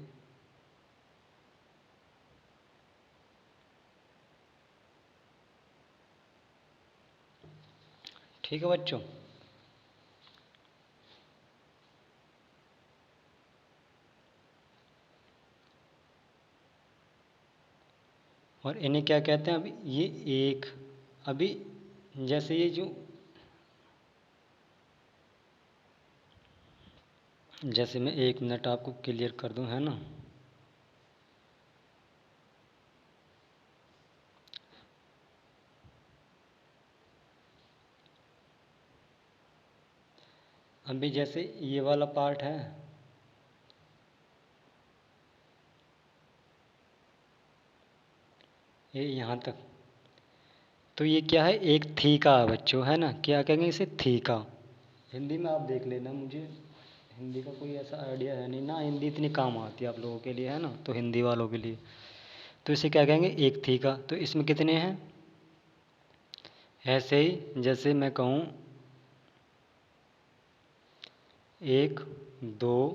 ठीक है बच्चों। और इन्हें क्या कहते हैं? अभी ये एक, अभी जैसे ये जो, जैसे मैं 1 मिनट आपको क्लियर कर दूं, है ना। अभी जैसे ये वाला पार्ट है, ये यहाँ तक, तो ये क्या है? एक थीका है बच्चों, है ना। क्या कहेंगे इसे? थीका। हिंदी में आप देख लेना, मुझे हिंदी का कोई ऐसा आइडिया है नहीं ना, हिंदी इतनी काम आती है आप लोगों के लिए, है ना, तो हिंदी वालों के लिए। तो इसे क्या कहेंगे? एक थीका। तो इसमें कितने हैं? ऐसे ही जैसे मैं कहूँ 1 2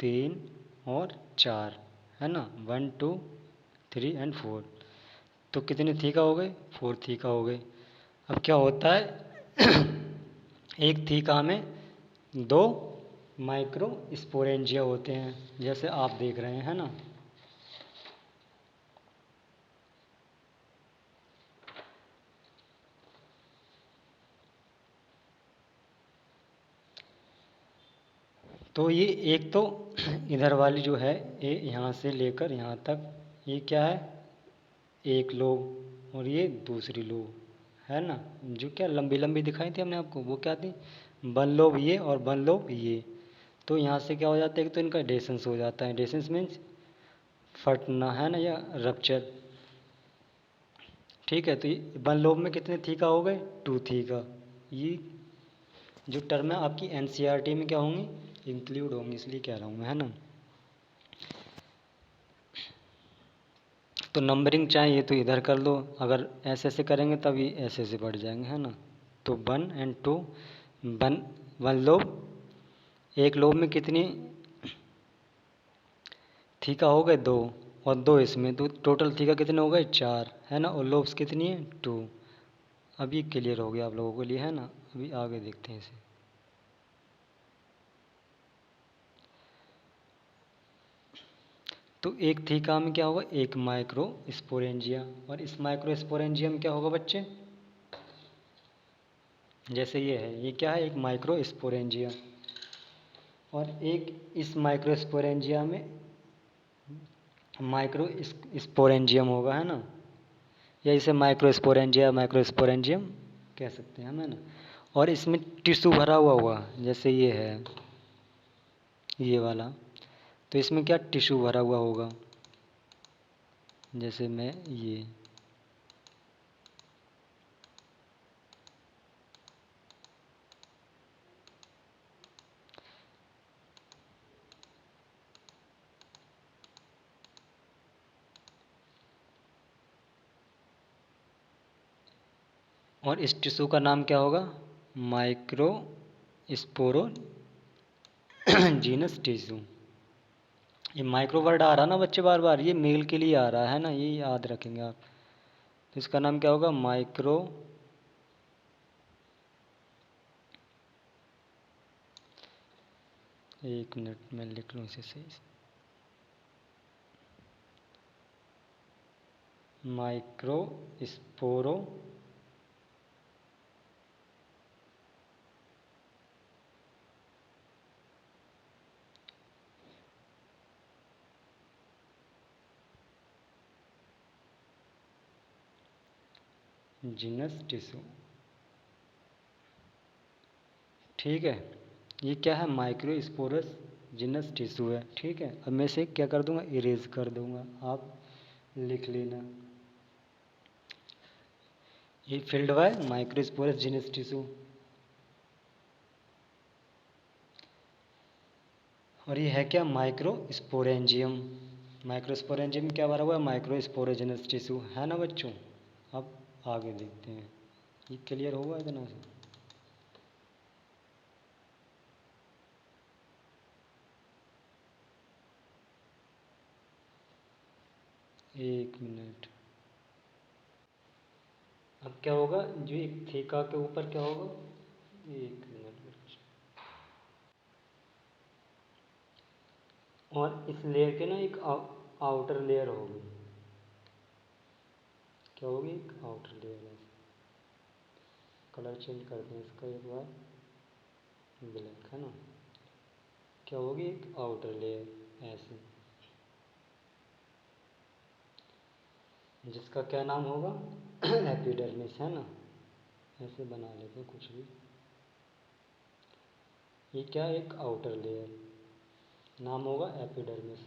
3 और 4, है ना। 1 2 3 एंड 4। तो कितने थीका हो गए? 4 थीका हो गए। अब क्या होता है? एक थीका में 2 माइक्रो स्पोरेंजिया होते हैं, जैसे आप देख रहे हैं, है ना। तो ये एक तो इधर वाली जो है, ये यहाँ से लेकर यहाँ तक, ये क्या है? एक लोब, और ये दूसरी लोब, है ना। जो क्या लंबी लंबी दिखाई थी हमने आपको, वो क्या थी? वन लोब ये और वन लोब ये। तो यहाँ से क्या हो जाता है? कि तो इनका डेसेंस हो जाता है। डेसेंस मीन्स फटना, है ना, या रप्चर। ठीक है। तो ये वन लोब में कितने थीका हो गए? 2 थीका। ये जो टर्म है आपकी एनसीईआरटी में क्या होंगी? इंक्लूड होंगी, इसलिए कह रहा हूँ मैं, है ना। तो नंबरिंग चाहिए तो इधर कर लो, अगर ऐसे ऐसे करेंगे तब ये ऐसे ऐसे बढ़ जाएंगे, है ना। तो 1 एंड 2, वन, वन लोब, एक लोब में कितनी थीका हो गए? 2, और 2 इसमें, तो टोटल थीका कितने हो गए? 4, है ना। और लोब्स कितनी है? 2। अब ये क्लियर हो गया आप लोगों के लिए, है ना। अभी आगे देखते हैं इसे। तो एक थीका में क्या होगा? एक माइक्रो स्पोरेंजिया। और इस माइक्रो स्पोरेंजिया में क्या होगा बच्चे? जैसे ये है, ये क्या है? एक माइक्रो स्पोरेंजिया। और एक इस माइक्रो स्पोरेंजिया में माइक्रो स्पोरेंजियम होगा, है ना। या इसे माइक्रो स्पोरेंजिया, माइक्रो स्पोरेंजियम कह सकते हैं हम, है ना। और इसमें टिश्यू भरा हुआ होगा, जैसे ये है, ये वाला। तो इसमें क्या टिश्यू भरा हुआ होगा? जैसे मैं ये, और इस टिश्यू का नाम क्या होगा? Micro स्पोरो genus tissue. ये माइक्रो वर्ड आ रहा ना बच्चे, बार बार ये मेल के लिए आ रहा है ना, ये याद रखेंगे आप। तो इसका नाम क्या होगा? माइक्रो, 1 मिनट में लिख लूँ इसे सही से। Micro स्पोरो genus tissue. ठीक है। ये क्या है? माइक्रो स्पोरस जीनस टिश्यू है। ठीक है। अब मैं इसे क्या कर दूंगा? इरेज कर दूंगा, आप लिख लेना। ये field bye micro sporous genus tissue. और ये है क्या? Micro sporangium. माइक्रो स्पोरेंजियम क्या भरा हुआ है? माइक्रो स्पोरोजेनस टिश्यू, है ना बच्चों। अब आगे देखते हैं। ये क्लियर होगा इतना से? एक मिनट। अब क्या होगा, जो एक थीका के ऊपर क्या होगा, एक मिनट बच्चे, और इस लेयर के ना एक आउटर लेयर होगी। क्या होगी, एक आउटर लेयर है। कलर चेंज करते हैं इसका एक बार, ब्लैक है ना। क्या होगी, एक आउटर लेयर ऐसे, जिसका क्या नाम होगा, एपिडर्मिस है ना। ऐसे बना लेते हैं कुछ भी। ये क्या, एक आउटर लेयर, नाम होगा एपिडर्मिस।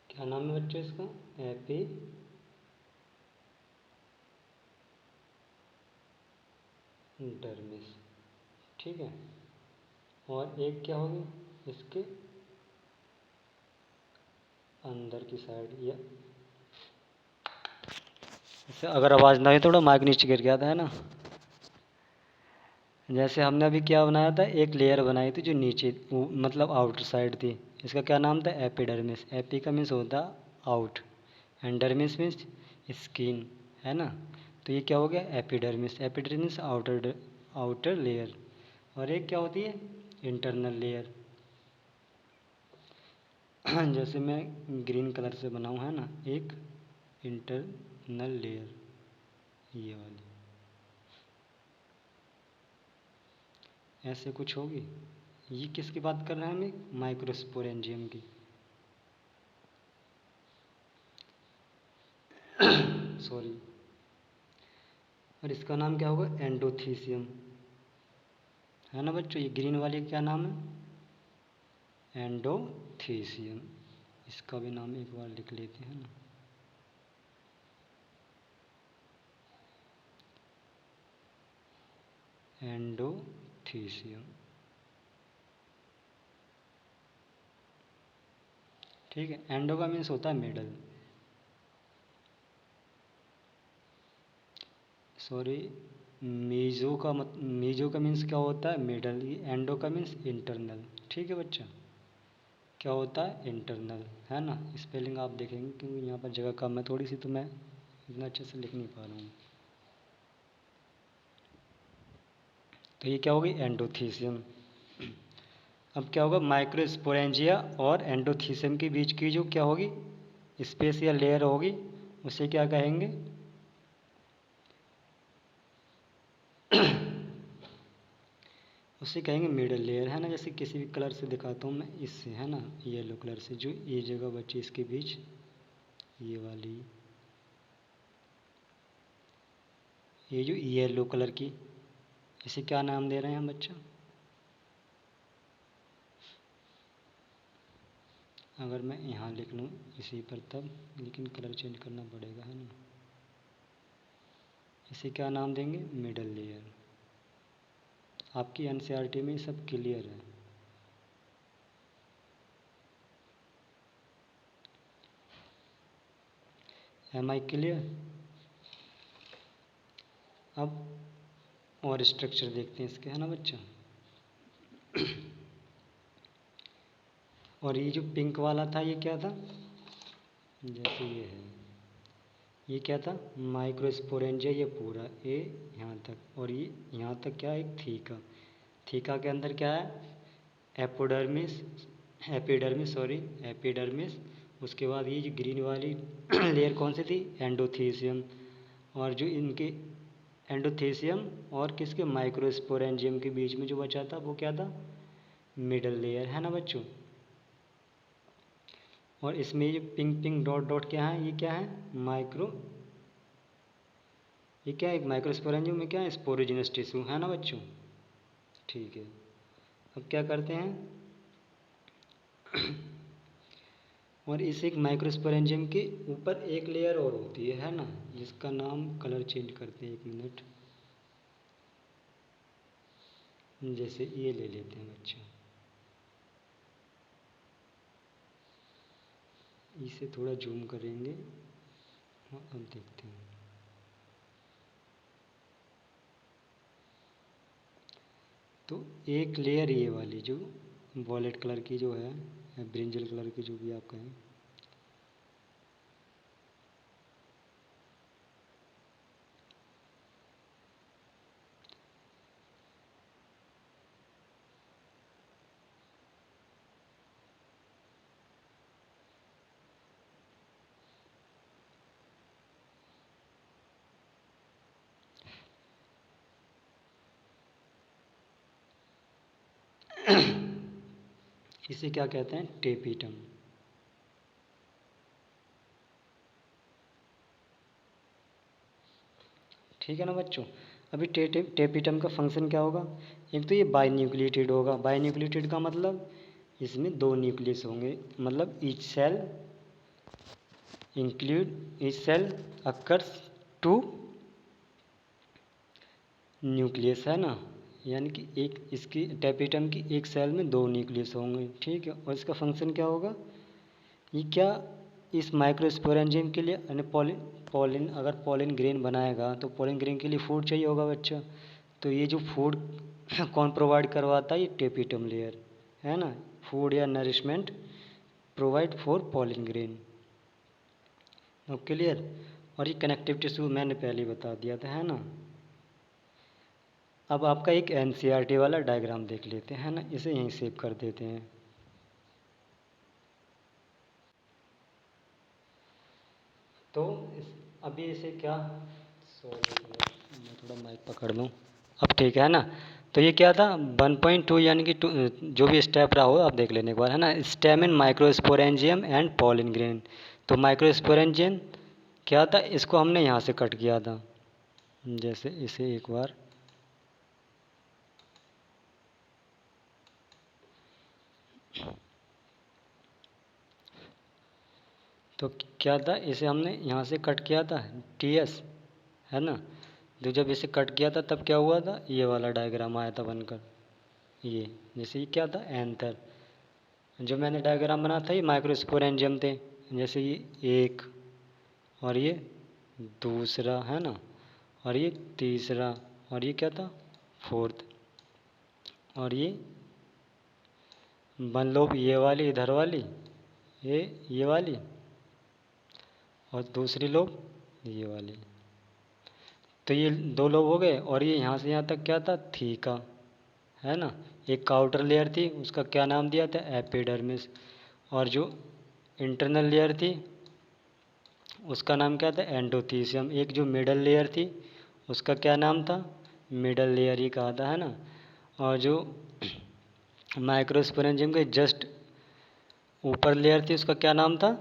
क्या नाम है बच्चों इसका, एपिडर्मिस। ठीक है। और एक क्या होगी इसके अंदर की साइड, या इससे अगर आवाज़ ना आए थोड़ा माइक नीचे गिर गया था, है ना। जैसे हमने अभी क्या बनाया था, एक लेयर बनाई थी जो नीचे मतलब आउटर साइड थी। इसका क्या नाम था, एपिडर्मिस। एपी का मीन्स होता out, and dermis means skin, है ना। तो ये क्या हो गया, epidermis. Epidermis outer outer layer. और एक क्या होती है, इंटरनल लेयर। जैसे मैं ग्रीन कलर से बनाऊँ, है ना, एक इंटरनल लेयर, ये वाली ऐसे कुछ होगी। ये किसकी बात कर रहे हैं हम, माइक्रोस्पोरेंजियम की। सॉरी। और इसका नाम क्या होगा, एंडोथीसियम, है ना बच्चों। ये ग्रीन वाली क्या नाम है, एंडोथीसियम। इसका भी नाम एक बार लिख लेते हैं ना, एंडोथीसियम। ठीक है। एंडो का मीन्स होता है मिडल, सॉरी, मीजो का मीन्स क्या होता है, मिडल। एंडो का मीन्स इंटरनल। ठीक है बच्चा, क्या होता है, इंटरनल, है ना। स्पेलिंग आप देखेंगे क्योंकि यहाँ पर जगह कम है थोड़ी सी, तो मैं इतना अच्छे से लिख नहीं पा रहा हूँ। तो ये क्या होगी, एंडोथीसियम। अब क्या होगा, माइक्रोस्पोरेंजिया और एंडोथीसियम के बीच की जो क्या होगी, स्पेस या लेयर होगी, उसे क्या कहेंगे, उसे कहेंगे मिडल लेयर, है ना। जैसे किसी भी कलर से दिखाता हूँ मैं, इससे, है ना, येलो कलर से, जो ये जगह बची इसके बीच, ये वाली, ये जो येलो कलर की, इसे क्या नाम दे रहे हैं हम बच्चा। अगर मैं यहाँ लिख लूँ इसी पर तब, लेकिन कलर चेंज करना पड़ेगा, है ना। इसे क्या नाम देंगे, मिडल लेयर। आपकी एनसीईआरटी में सब क्लियर है। Am I clear. अब और स्ट्रक्चर देखते हैं इसके, है ना बच्चा। और ये जो पिंक वाला था, ये क्या था, जैसे ये है, ये क्या था, माइक्रोस्पोरेंजिया, ये पूरा ए यहाँ तक, और ये यहाँ तक क्या है, एक थीका। थीका के अंदर क्या है, एपोडर्मिस, एपिडर्मिस, सॉरी, एपिडर्मिस। उसके बाद ये जो ग्रीन वाली लेयर कौन सी थी, एंडोथीसियम। और जो इनके एंडोथीसियम और किसके, माइक्रोस्पोरेंजियम के बीच में जो बचा था, वो क्या था, मिडल लेयर, है ना बच्चों। और इसमें ये पिंक पिंक डॉट डॉट क्या है, ये क्या है, ये क्या है, एक माइक्रोस्पोरेंजियम में क्या है, स्पोरोजिनस टिश्यू, है ना बच्चों। ठीक है। अब क्या करते हैं, और इस एक माइक्रोस्पोरेंजियम के ऊपर एक लेयर और होती है ना, जिसका नाम, कलर चेंज करते हैं एक मिनट, जैसे ये ले लेते हैं बच्चे, इसे थोड़ा जूम करेंगे और अब देखते हैं। तो एक लेयर ये वाली जो वॉलेट कलर की जो है या ब्रिंजल कलर की जो भी आप कहें, इसे क्या कहते हैं, टेपिटम। ठीक है ना बच्चों। अभी टेपिटम का फंक्शन क्या होगा, एक तो ये बाई न्यूक्लिएटेड होगा। बाई न्यूक्लिएटेड का मतलब इसमें दो न्यूक्लियस होंगे, मतलब each cell include each cell occurs two nucleus, है ना। यानी कि एक इसकी टेपिटम की एक सेल में दो न्यूक्लियस होंगे, ठीक है। और इसका फंक्शन क्या होगा, ये क्या इस माइक्रोस्पोरेंजियम के लिए यानी पॉलिन अगर पॉलिन ग्रेन बनाएगा तो पॉलिन ग्रेन के लिए फूड चाहिए होगा बच्चा। तो ये जो फूड कौन प्रोवाइड करवाता है, ये टेपिटम लेयर, है ना। फूड या nourishment provide for pollen grain, clear. और ये कनेक्टिव टिश्यू मैंने पहले ही बता दिया था, है ना। अब आपका एक एनसीईआरटी वाला डायग्राम देख लेते हैं ना, इसे यहीं सेव कर देते हैं। तो अभी इसे क्या, सॉरी मैं थोड़ा माइक पकड़ लूँ, अब ठीक है ना। तो ये क्या था 1.2 यानी कि जो भी स्टेप रहा हो आप देख लेने के बाद, है ना। Stem in microsporangium and pollen grain. तो माइक्रोस्पोरेंजियम क्या था, इसको हमने यहाँ से कट किया था। जैसे इसे एक बार तो क्या था, इसे हमने यहाँ से कट किया था टीएस, है ना। तो जब इसे कट किया था तब क्या हुआ था, ये वाला डायग्राम आया था बनकर। ये जैसे ये क्या था, एंथर। जो मैंने डायग्राम बना था ये माइक्रोस्पोरेंजियम थे। जैसे ये एक और ये दूसरा, है ना। और ये तीसरा और ये क्या था, फोर्थ। और वन लोब ये वाली इधर वाली, ये वाली, और दूसरी लोब ये वाली। तो ये दो लोब हो गए। और ये यहाँ से यहाँ तक क्या था, थीका, है ना। एक आउटर लेयर थी, उसका क्या नाम दिया था, एपिडर्मिस। और जो इंटरनल लेयर थी उसका नाम क्या था, एंडोथीसियम। एक जो मिडल लेयर थी उसका क्या नाम था, मिडल लेयर ही कहा था, है ना। और जो माइक्रोस्पोरेंजियम के जस्ट ऊपर लेयर थी उसका क्या नाम था,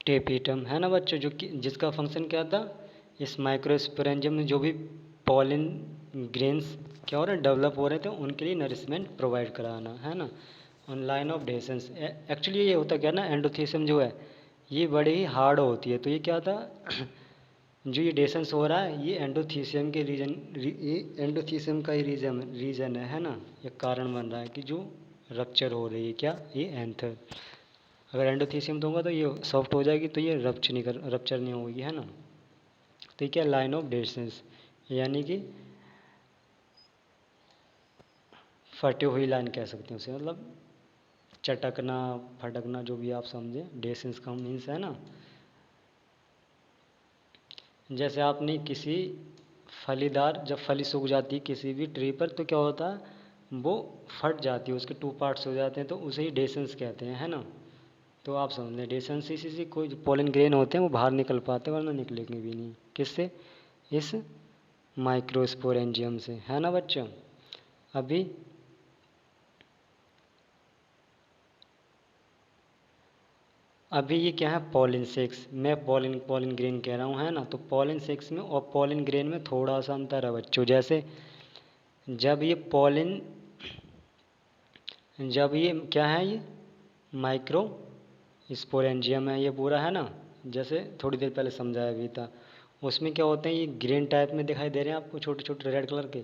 टेपिटम, है ना बच्चों। जो कि जिसका फंक्शन क्या था, इस माइक्रोस्पोरेंजियम में जो भी पॉलिन ग्रेन्स क्या हो रहे हैं, डेवलप हो रहे थे, उनके लिए नरिशमेंट प्रोवाइड कराना, है ना। On line of descent. Actually ये होता क्या ना, एंडोथीसियम जो है ये बड़ी ही हार्ड होती है। तो ये क्या था जो ये डेसेंस हो रहा है ये एंडोथीसियम के ये एंडोथीसियम का ही रीजन है ना। ये कारण बन रहा है कि जो रप्चर हो रही है, क्या ये एंथर। अगर एंडोथीसियम दूंगा तो ये सॉफ्ट हो जाएगी, तो ये रप्चर नहीं होगी, है ना। तो ये क्या, लाइन ऑफ डेसेंस, यानी कि फटी हुई लाइन कह सकते हैं उसे, मतलब चटकना फटकना जो भी आप समझें, डेसेंस का मीन्स, है ना। जैसे आपने किसी फलीदार, जब फली सूख जाती है किसी भी ट्री पर तो क्या होता है, वो फट जाती है, उसके टू पार्ट्स हो जाते हैं, तो उसे ही डेसेंस कहते हैं, है ना। तो आप समझ लें डेसेंस इसी से कोई पोलन ग्रेन होते हैं वो बाहर निकल पाते हैं, वरना निकलेंगे भी नहीं। किससे, इस माइक्रोस्पोरेंजियम से, है ना बच्चों। अभी अभी ये क्या है, पॉलिन सेक्स। मैं पॉलिन पॉलिन ग्रेन कह रहा हूँ, है ना। तो पॉलिन सेक्स में और पॉलिन ग्रेन में थोड़ा सा अंतर है बच्चों। जैसे जब ये पॉलिन जब ये क्या है, ये माइक्रो स्पोरेंजियम है ये पूरा, है ना। जैसे थोड़ी देर पहले समझाया भी था। उसमें क्या होते हैं, ये ग्रेन टाइप में दिखाई दे रहे हैं आपको, छोटे छोटे रेड कलर के।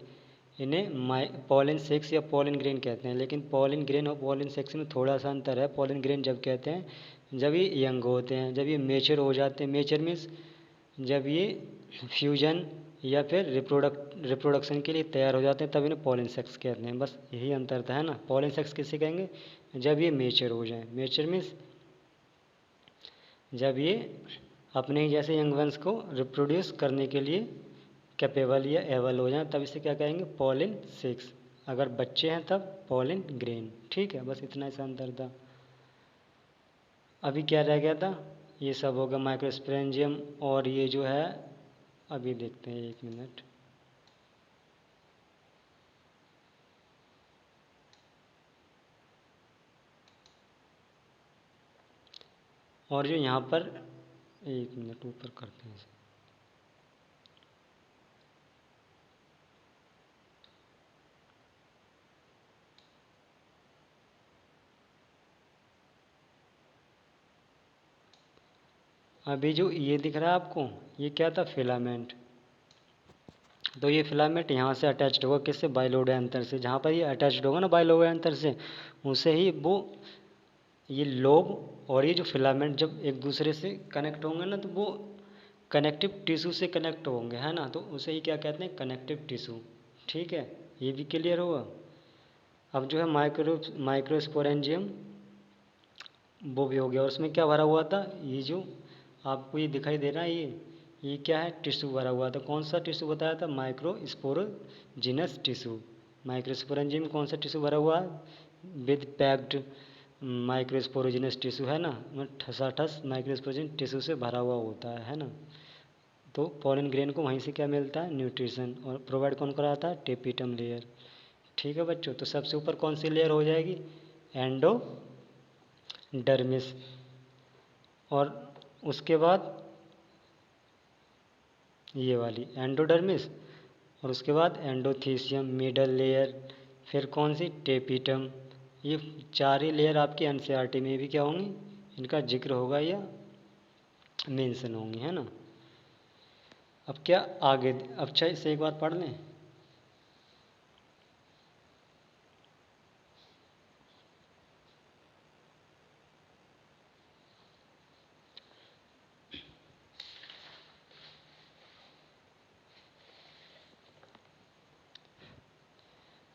इन्हें पॉलिन सेक्स या पॉलिन ग्रेन कहते हैं। लेकिन पॉलिन ग्रेन और पॉलिन सेक्स में थोड़ा सा अंतर है। पॉलिन ग्रेन जब कहते हैं जब ये यंग होते हैं, जब ये मेच्योर हो जाते हैं। मेच्योर मीन्स जब ये फ्यूजन या फिर रिप्रोडक्शन के लिए तैयार हो जाते हैं, तब इन्हें पॉलिन सेक्स कहते हैं। बस यही अंतर था, है ना। पॉलिन सेक्स किसे कहेंगे, जब ये मेच्योर हो जाएं। मेच्योर मीन्स जब ये अपने ही जैसे यंग वंस को रिप्रोड्यूस करने के लिए कैपेबल या एबल हो जाए, तब इसे क्या कहेंगे, पॉलिन सेक्स। अगर बच्चे हैं तब पॉलिन ग्रेन। ठीक है, बस इतना सा अंतर था। अभी क्या रह गया था, ये सब होगा माइक्रोस्पोरेंजियम। और ये जो है, अभी देखते हैं, 1 मिनट। और जो यहाँ पर, 1 मिनट ऊपर करते हैं इसे। अभी जो ये दिख रहा है आपको, ये क्या था, फिलामेंट। तो ये फिलामेंट यहाँ से अटैच्ड होगा, किससे, बाइलोडेंथर से। जहाँ पर ये अटैच्ड होगा ना बाइलोडेंथर से, उसे ही वो ये लोब और ये जो फिलामेंट जब एक दूसरे से कनेक्ट होंगे ना, तो वो कनेक्टिव टिश्यू से कनेक्ट होंगे, है ना। तो उसे ही क्या कहते हैं, कनेक्टिव टिश्यू। ठीक है, ये भी क्लियर होगा। अब जो है माइक्रोस्पोरेंजियम, वो भी हो गया। और उसमें क्या भरा हुआ था, ये जो आपको ये दिखाई दे रहा है, ये क्या है, टिश्यू भरा हुआ था। कौन सा टिश्यू बताया था, माइक्रोस्पोरोजिनस टिश्यू। माइक्रोस्पोरेंजियम में कौन सा टिश्यू भरा हुआ है, विद पैक्ड माइक्रोस्पोरोजिनस टिश्यू, है ना। ठसाठस माइक्रोस्पोरोजिन टिश्यू से भरा हुआ होता है ना। तो पॉलन ग्रेन को वहीं से क्या मिलता है, न्यूट्रिशन। और प्रोवाइड कौन कराता है, टेपिटम लेयर। ठीक है बच्चों, तो सबसे ऊपर कौन सी लेयर हो जाएगी, एंडोडर्मिस। और उसके बाद ये वाली एंडोडर्मिस, और उसके बाद एंडोथीसियम, मिडल लेयर, फिर कौन सी, टेपिटम। ये 4 ही लेयर आपकी एनसीईआरटी में भी क्या होंगी, इनका जिक्र होगा या मेंशन होंगी, है ना। अब क्या आगे, अच्छा इसे एक बार पढ़ लें।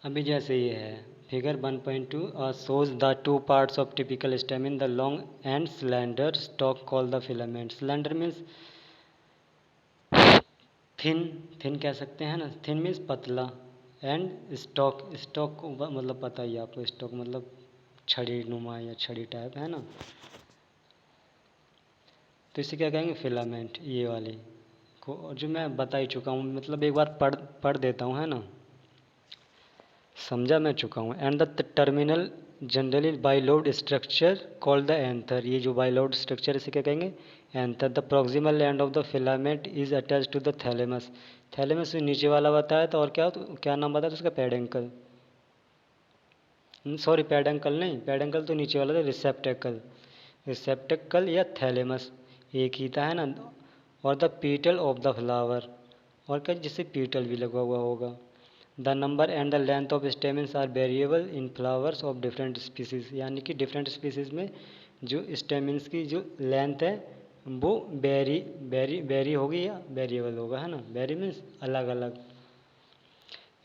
अभी जैसे ये है, figure 1.2 shows the two parts of typical stem in the long and slender stalk called the filament. Slender means thin, thin कह सकते हैं ना। थिन मीन्स पतला। एंड स्टॉक, स्टॉक मतलब पता ही है आपको, स्टॉक मतलब छड़ी नुमा या छड़ी टाइप, है ना। तो इसे क्या कहेंगे, फिलामेंट, ये वाले को। और जो मैं बता ही चुका हूँ, मतलब एक बार पढ़ पढ़ देता हूँ, है ना, समझा मैं चुका हूँ। And the terminal generally bilobed structure called the anther. ये जो बाइलोड स्ट्रक्चर, इसे क्या कहेंगे, anther. The proximal end of the filament is attach to the thalamus. Thalamus नीचे वाला बताया था, और क्या, तो क्या नाम बताया था उसका, पेडेंकल। सॉरी, पेडेंकल नहीं, पेडेंकल तो नीचे वाला था, रिसेप्टेकल। रिसेप्टेकल या थैलेमस एक ही था, है ना। और the petal of the flower, और क्या, जिससे पीटल भी लगा हुआ होगा। The number and the length of stamens are variable in flowers of different species. यानी कि डिफरेंट स्पीसीज में जो स्टेमिन्स की जो लेंथ है, वो वेरी होगी या वेरिएबल होगा, है ना। वेरी मीन्स अलग अलग।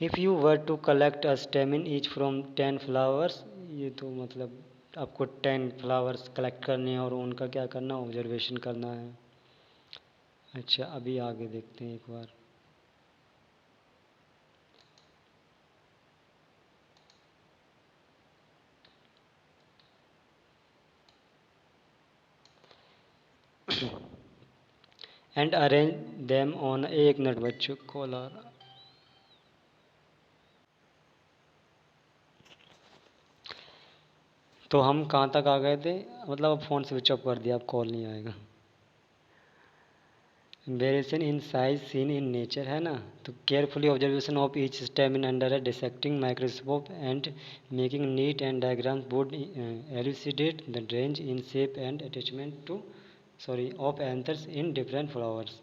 If you were to collect a stamen each from 10 flowers, ये तो मतलब आपको 10 फ्लावर्स कलेक्ट करने हैं और उनका क्या करना, ऑब्जर्वेशन करना है। अच्छा, अभी आगे देखते हैं एक बार। एंड अरेंज देम ऑन, एक मिनट बच्चों, कॉल आ रहा। तो हम कहाँ तक आ गए थे, मतलब अब फ़ोन स्विच ऑफ कर दिया, अब कॉल नहीं आएगा। Variation in size seen in nature, है ना। तो carefully observation of each stamen under a dissecting microscope and making neat and diagrams would elucidate the range in shape and attachment to, sorry, of anthers in different flowers.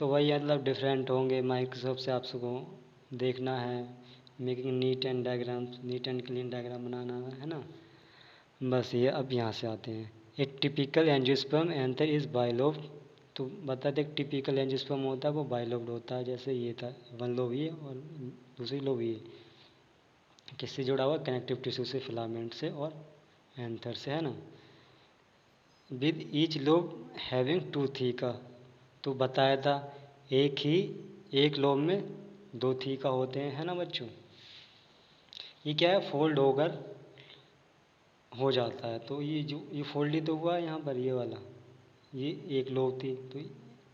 तो वही मतलब different होंगे। Microsoft से आप सबको देखना है, making neat and diagrams, neat and clean diagram बनाना है ना। बस ये अब यहाँ से आते हैं। A typical angiosperm anther is bilobed. तो बताते एक टिपिकल एंजियोस्पर्म होता है वो बाइलोब्ड होता है, जैसे ये था वन लोबीय और दूसरी लोबीय। किससे जुड़ा हुआ? कनेक्टिव टिश्यू से, फिलामेंट से और एंथर से, है ना। With each lobe having two theca. तो बताया था एक लोब में दो थीका होते हैं, है ना बच्चों। ये क्या है? फोल्ड होकर हो जाता है। तो ये जो ये फोल्ड ही तो हुआ है यहाँ पर, ये वाला, ये एक लोब थी तो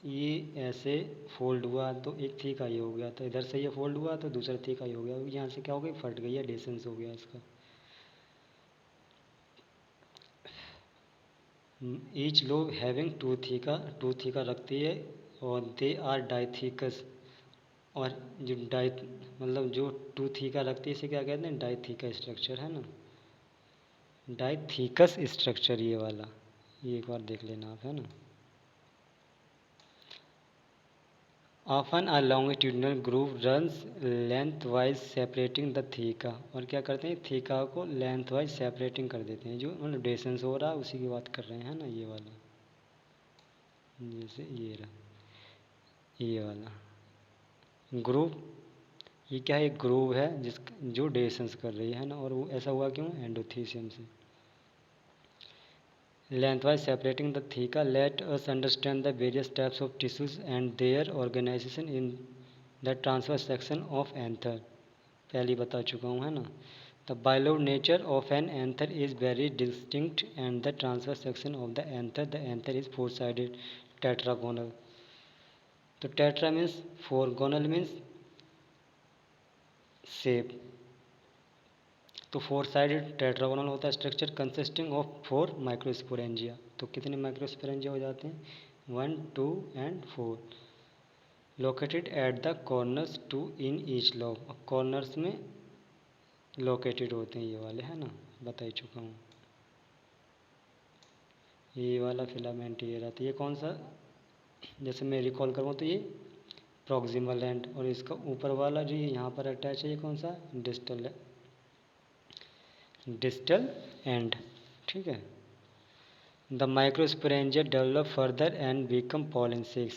ये ऐसे फोल्ड हुआ तो एक थीका ये हो गया, तो इधर से ये फोल्ड हुआ तो दूसरा थीका ये हो गया। यहाँ से क्या हो गया? फट गई है, डिस्टेंस हो गया इसका। Each lobe having two theca रखती है और दे आर डाइथीकस। और जो मतलब जो टू थीका रखती है इसे क्या कहते हैं? डाइथीका स्ट्रक्चर, है ना। डाइथीकस स्ट्रक्चर ये वाला, ये एक बार देख लेना आप, है ना। Often a longitudinal groove runs length wise separating the theca. और क्या करते हैं? थीका को लेंथ वाइज सेपरेटिंग कर देते हैं, जो मतलब डिस्टेंस हो रहा है उसी की बात कर रहे हैं, है ना। ये वाला, जैसे ये रहा, ये वाला ग्रूव, ये क्या है? एक ग्रूव है जो डिस्टेंस कर रही है ना। और वो ऐसा हुआ क्यों? एंडोथीसियम से। Lengthwise separating the theca, let us understand the various types of tissues and their organization in the transverse section of anther. पहले बता चुका हूँ, है ना। The bilobed nature of an anther is very distinct, and the transverse section of the anther is four-sided tetragonal. तो tetra means four, gonal means shape। तो four sided tetragonal होता है structure consisting of four microsporangia. तो कितने microsporangia हो जाते हैं? 1, 2 and 4, located at the corners two in each lobe. Corners में लोकेटेड होते हैं ये वाले, है ना, बता ही चुका हूँ। ये वाला फिलामेंट ये रहता है, ये कौन सा? जैसे मैं रिकॉल करूँ तो ये प्रॉक्सिमल एंड, और इसका ऊपर वाला जो ये यहाँ पर अटैच है ये कौन सा? डिस्टल एंड, ठीक है। The microsporangia develop further and become pollen.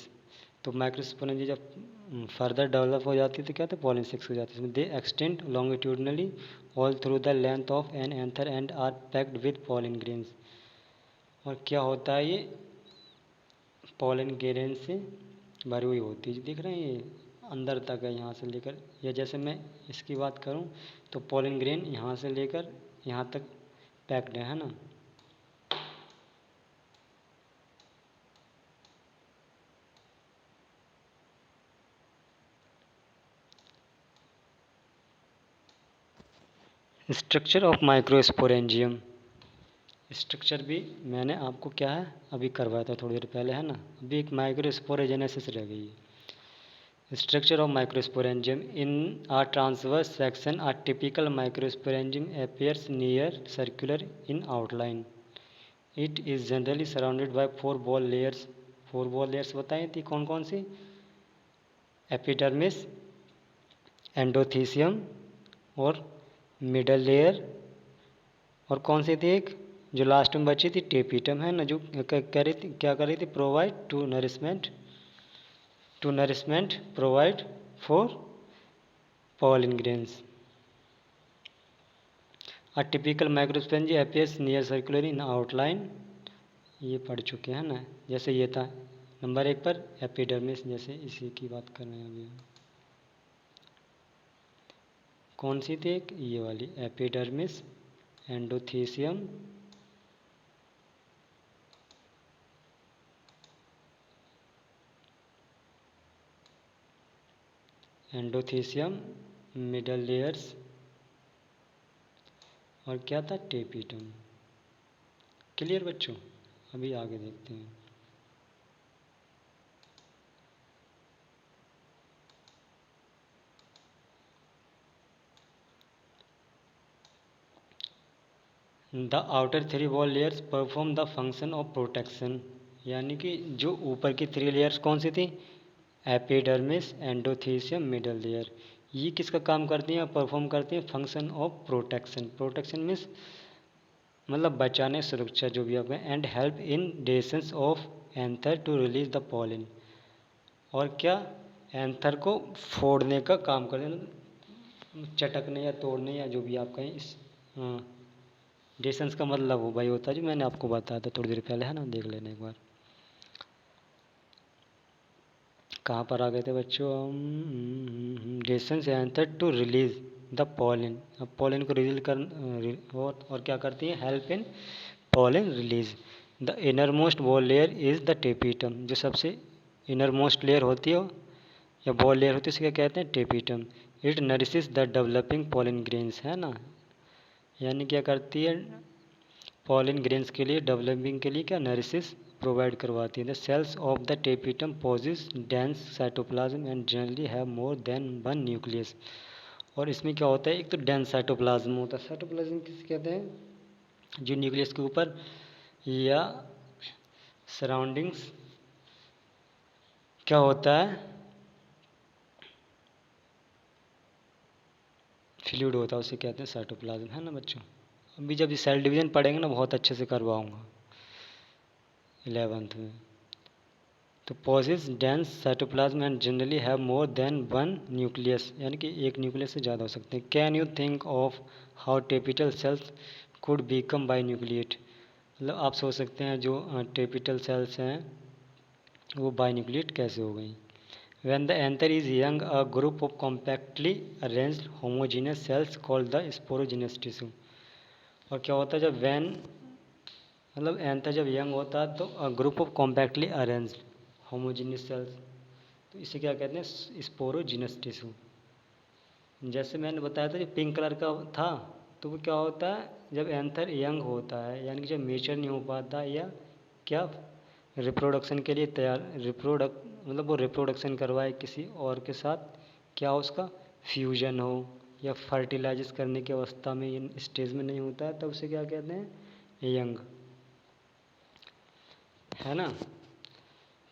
तो माइक्रोस्पोरेंजिया जब फर्दर डेवलप हो जाती है तो क्या होता है? पॉलिन-6 हो जाती है। इसमें they extend longitudinally all through the length of an anther and are packed with pollen grains. और क्या होता है? ये पॉलिन ग्रेन से भरी हुई होती है, दिख रहे हैं ये अंदर तक है यहाँ से लेकर, या जैसे मैं इसकी बात करूँ तो पॉलिन ग्रेन यहाँ से लेकर यहाँ तक पैक्ड है ना। Structure of microsporangium. स्ट्रक्चर भी मैंने आपको क्या है अभी करवाया था थोड़ी देर पहले, है ना। अभी एक माइक्रोस्पोरेजेनेसिस रह गई है। Structure of microsporangium in a transverse section a typical microsporangium appears near circular in outline. It is generally surrounded by four wall layers. Four wall layers बताई थी कौन कौन सी? एपिडर्मिस, एंडोथीसियम और मिडल लेयर, और कौन सी थी एक जो लास्ट में बची थी? टेपिटम, है ना, जो कह रही थी क्या कर रही थी? Provide to nourishment provide for pollen grains. A typical microsporangia appears near circular in outline, ये पढ़ चुके हैं ना। जैसे ये था नंबर 1 पर एपिडर्मिस, जैसे इसी की बात कर रहे हैं अभी। कौन सी थी एक? ये वाली एपिडर्मिस, एंडोथीसियम, मिडल लेयर्स, और क्या था? टेपिटम। क्लियर बच्चों? अभी आगे देखते हैं। The outer three wall layers perform the function of protection. यानी कि जो ऊपर की थ्री लेयर्स कौन सी थी? Epidermis, endothecium, middle layer. ये किसका काम करती हैं? परफॉर्म करती हैं function of protection. Protection means मतलब बचाने, सुरक्षा जो भी आप हैं। And help in dehiscence of anther to release the pollen. और क्या? एंथर को फोड़ने का काम करते हैं, चटकने या तोड़ने या जो भी आप कहें। इस डेसेंस का मतलब वो भाई होता है जो मैंने आपको बताया था थोड़ी देर पहले, है ना, देख लेना एक बार। कहाँ पर आ गए थे बच्चों हम? Dehiscence anther to release the pollen. अब पॉलिन को रिलीज कर और क्या करती है? Help in pollen release. The innermost wall layer is the tapetum. जो सबसे इनर मोस्ट लेयर होती है या बॉल लेयर होती है उसे क्या कहते हैं? Tapetum. It nourishes the developing pollen grains, है ना। यानी क्या करती है? पॉलिन ग्रेन्स के लिए, डेवलपिंग के लिए क्या नरिशेस प्रोवाइड करवाती है। The cells of the tapetum possess dense cytoplasm and generally have more than one nucleus. और इसमें क्या होता है? एक तो डेंस साइटोप्लाज्म होता है। साइटोप्लाज्म किसे कहते हैं? जो न्यूक्लियस के ऊपर या सराउंडिंग्स क्या होता है? फ्लूइड होता है, उसे कहते हैं साइटोप्लाज्म, है ना बच्चों। अभी जब सेल डिवीजन पढ़ेंगे ना बहुत अच्छे से करवाऊंगा 11th में। तो possess dense cytoplasm and generally have more than one nucleus, यानी कि एक न्यूक्लियस से ज़्यादा हो सकते हैं। Can you think of how tapetal cells could become binucleate. मतलब आप सोच सकते हैं जो टेपिटल सेल्स हैं वो बाई न्यूक्लिएट कैसे हो गई। When the anther is young, a group of compactly arranged homogeneous cells called the sporogenous tissue। और क्या होता है जब वैन मतलब एंथर जब यंग होता है तो group of compactly arranged homogeneous cells, तो इसे क्या कहते हैं? Sporogenous tissue. जैसे मैंने बताया था जो पिंक कलर का था, तो वो क्या होता है? जब एंथर यंग होता है यानी कि जब मेचर नहीं हो पाता या क्या रिप्रोडक्शन के लिए तैयार, मतलब वो रिप्रोडक्शन करवाए किसी और के साथ, क्या उसका फ्यूजन हो या फर्टिलाइज करने की अवस्था में इन स्टेज में नहीं होता है, तब उसे क्या कहते हैं? यंग, है ना।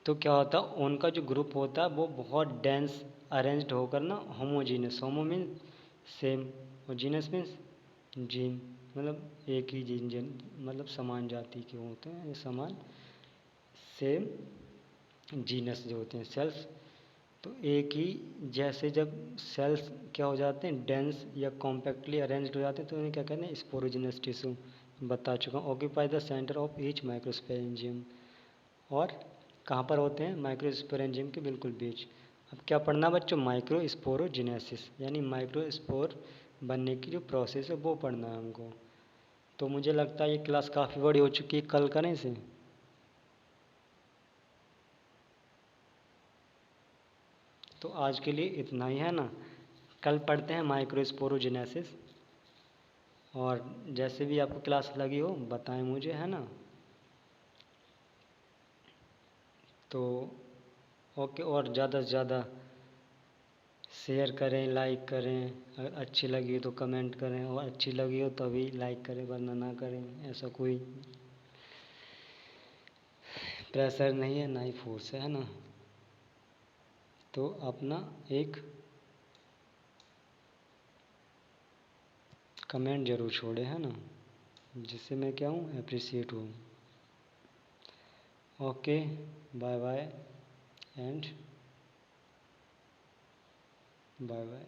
तो क्या होता है? उनका जो ग्रुप होता है वो बहुत डेंस अरेंज्ड होकर ना होमोजीनस, होमो मीन्स सेम और जीनस मीन्स जीन, मतलब एक ही जीन मतलब समान जाति के होते हैं, ये समान सेम जीनस जो होते हैं सेल्स। तो एक ही जैसे जब सेल्स क्या हो जाते हैं? डेंस या कॉम्पैक्टली अरेंज्ड हो जाते हैं तो उन्हें क्या कहते हैं? Sporogenous tissue. बता चुका हूँ। Occupy the centre of each microsporangium. और कहाँ पर होते हैं? माइक्रोस्पोरेंजियम के बिल्कुल बीच। अब क्या पढ़ना बच्चों? माइक्रोस्पोरोजेनेसिस, यानी माइक्रोस्पोर बनने की जो प्रोसेस है वो पढ़ना है हमको। तो मुझे लगता है ये क्लास काफ़ी बड़ी हो चुकी है, कल करें इसे? तो आज के लिए इतना ही, है ना। कल पढ़ते हैं माइक्रोस्पोरोजेनेसिस। और जैसे भी आपको क्लास लगी हो बताएं मुझे, है ना। तो ओके, और ज़्यादा से ज़्यादा शेयर करें, लाइक करें। अगर अच्छी लगी हो तो कमेंट करें, और अच्छी लगी हो तभी लाइक करें वरना ना करें। ऐसा कोई प्रेशर नहीं है, ना ही फोर्स है ना। तो अपना एक कमेंट ज़रूर छोड़े, है ना, जिससे मैं क्या हूँ? अप्रिसिएट हूँ। Okay, bye bye and bye bye.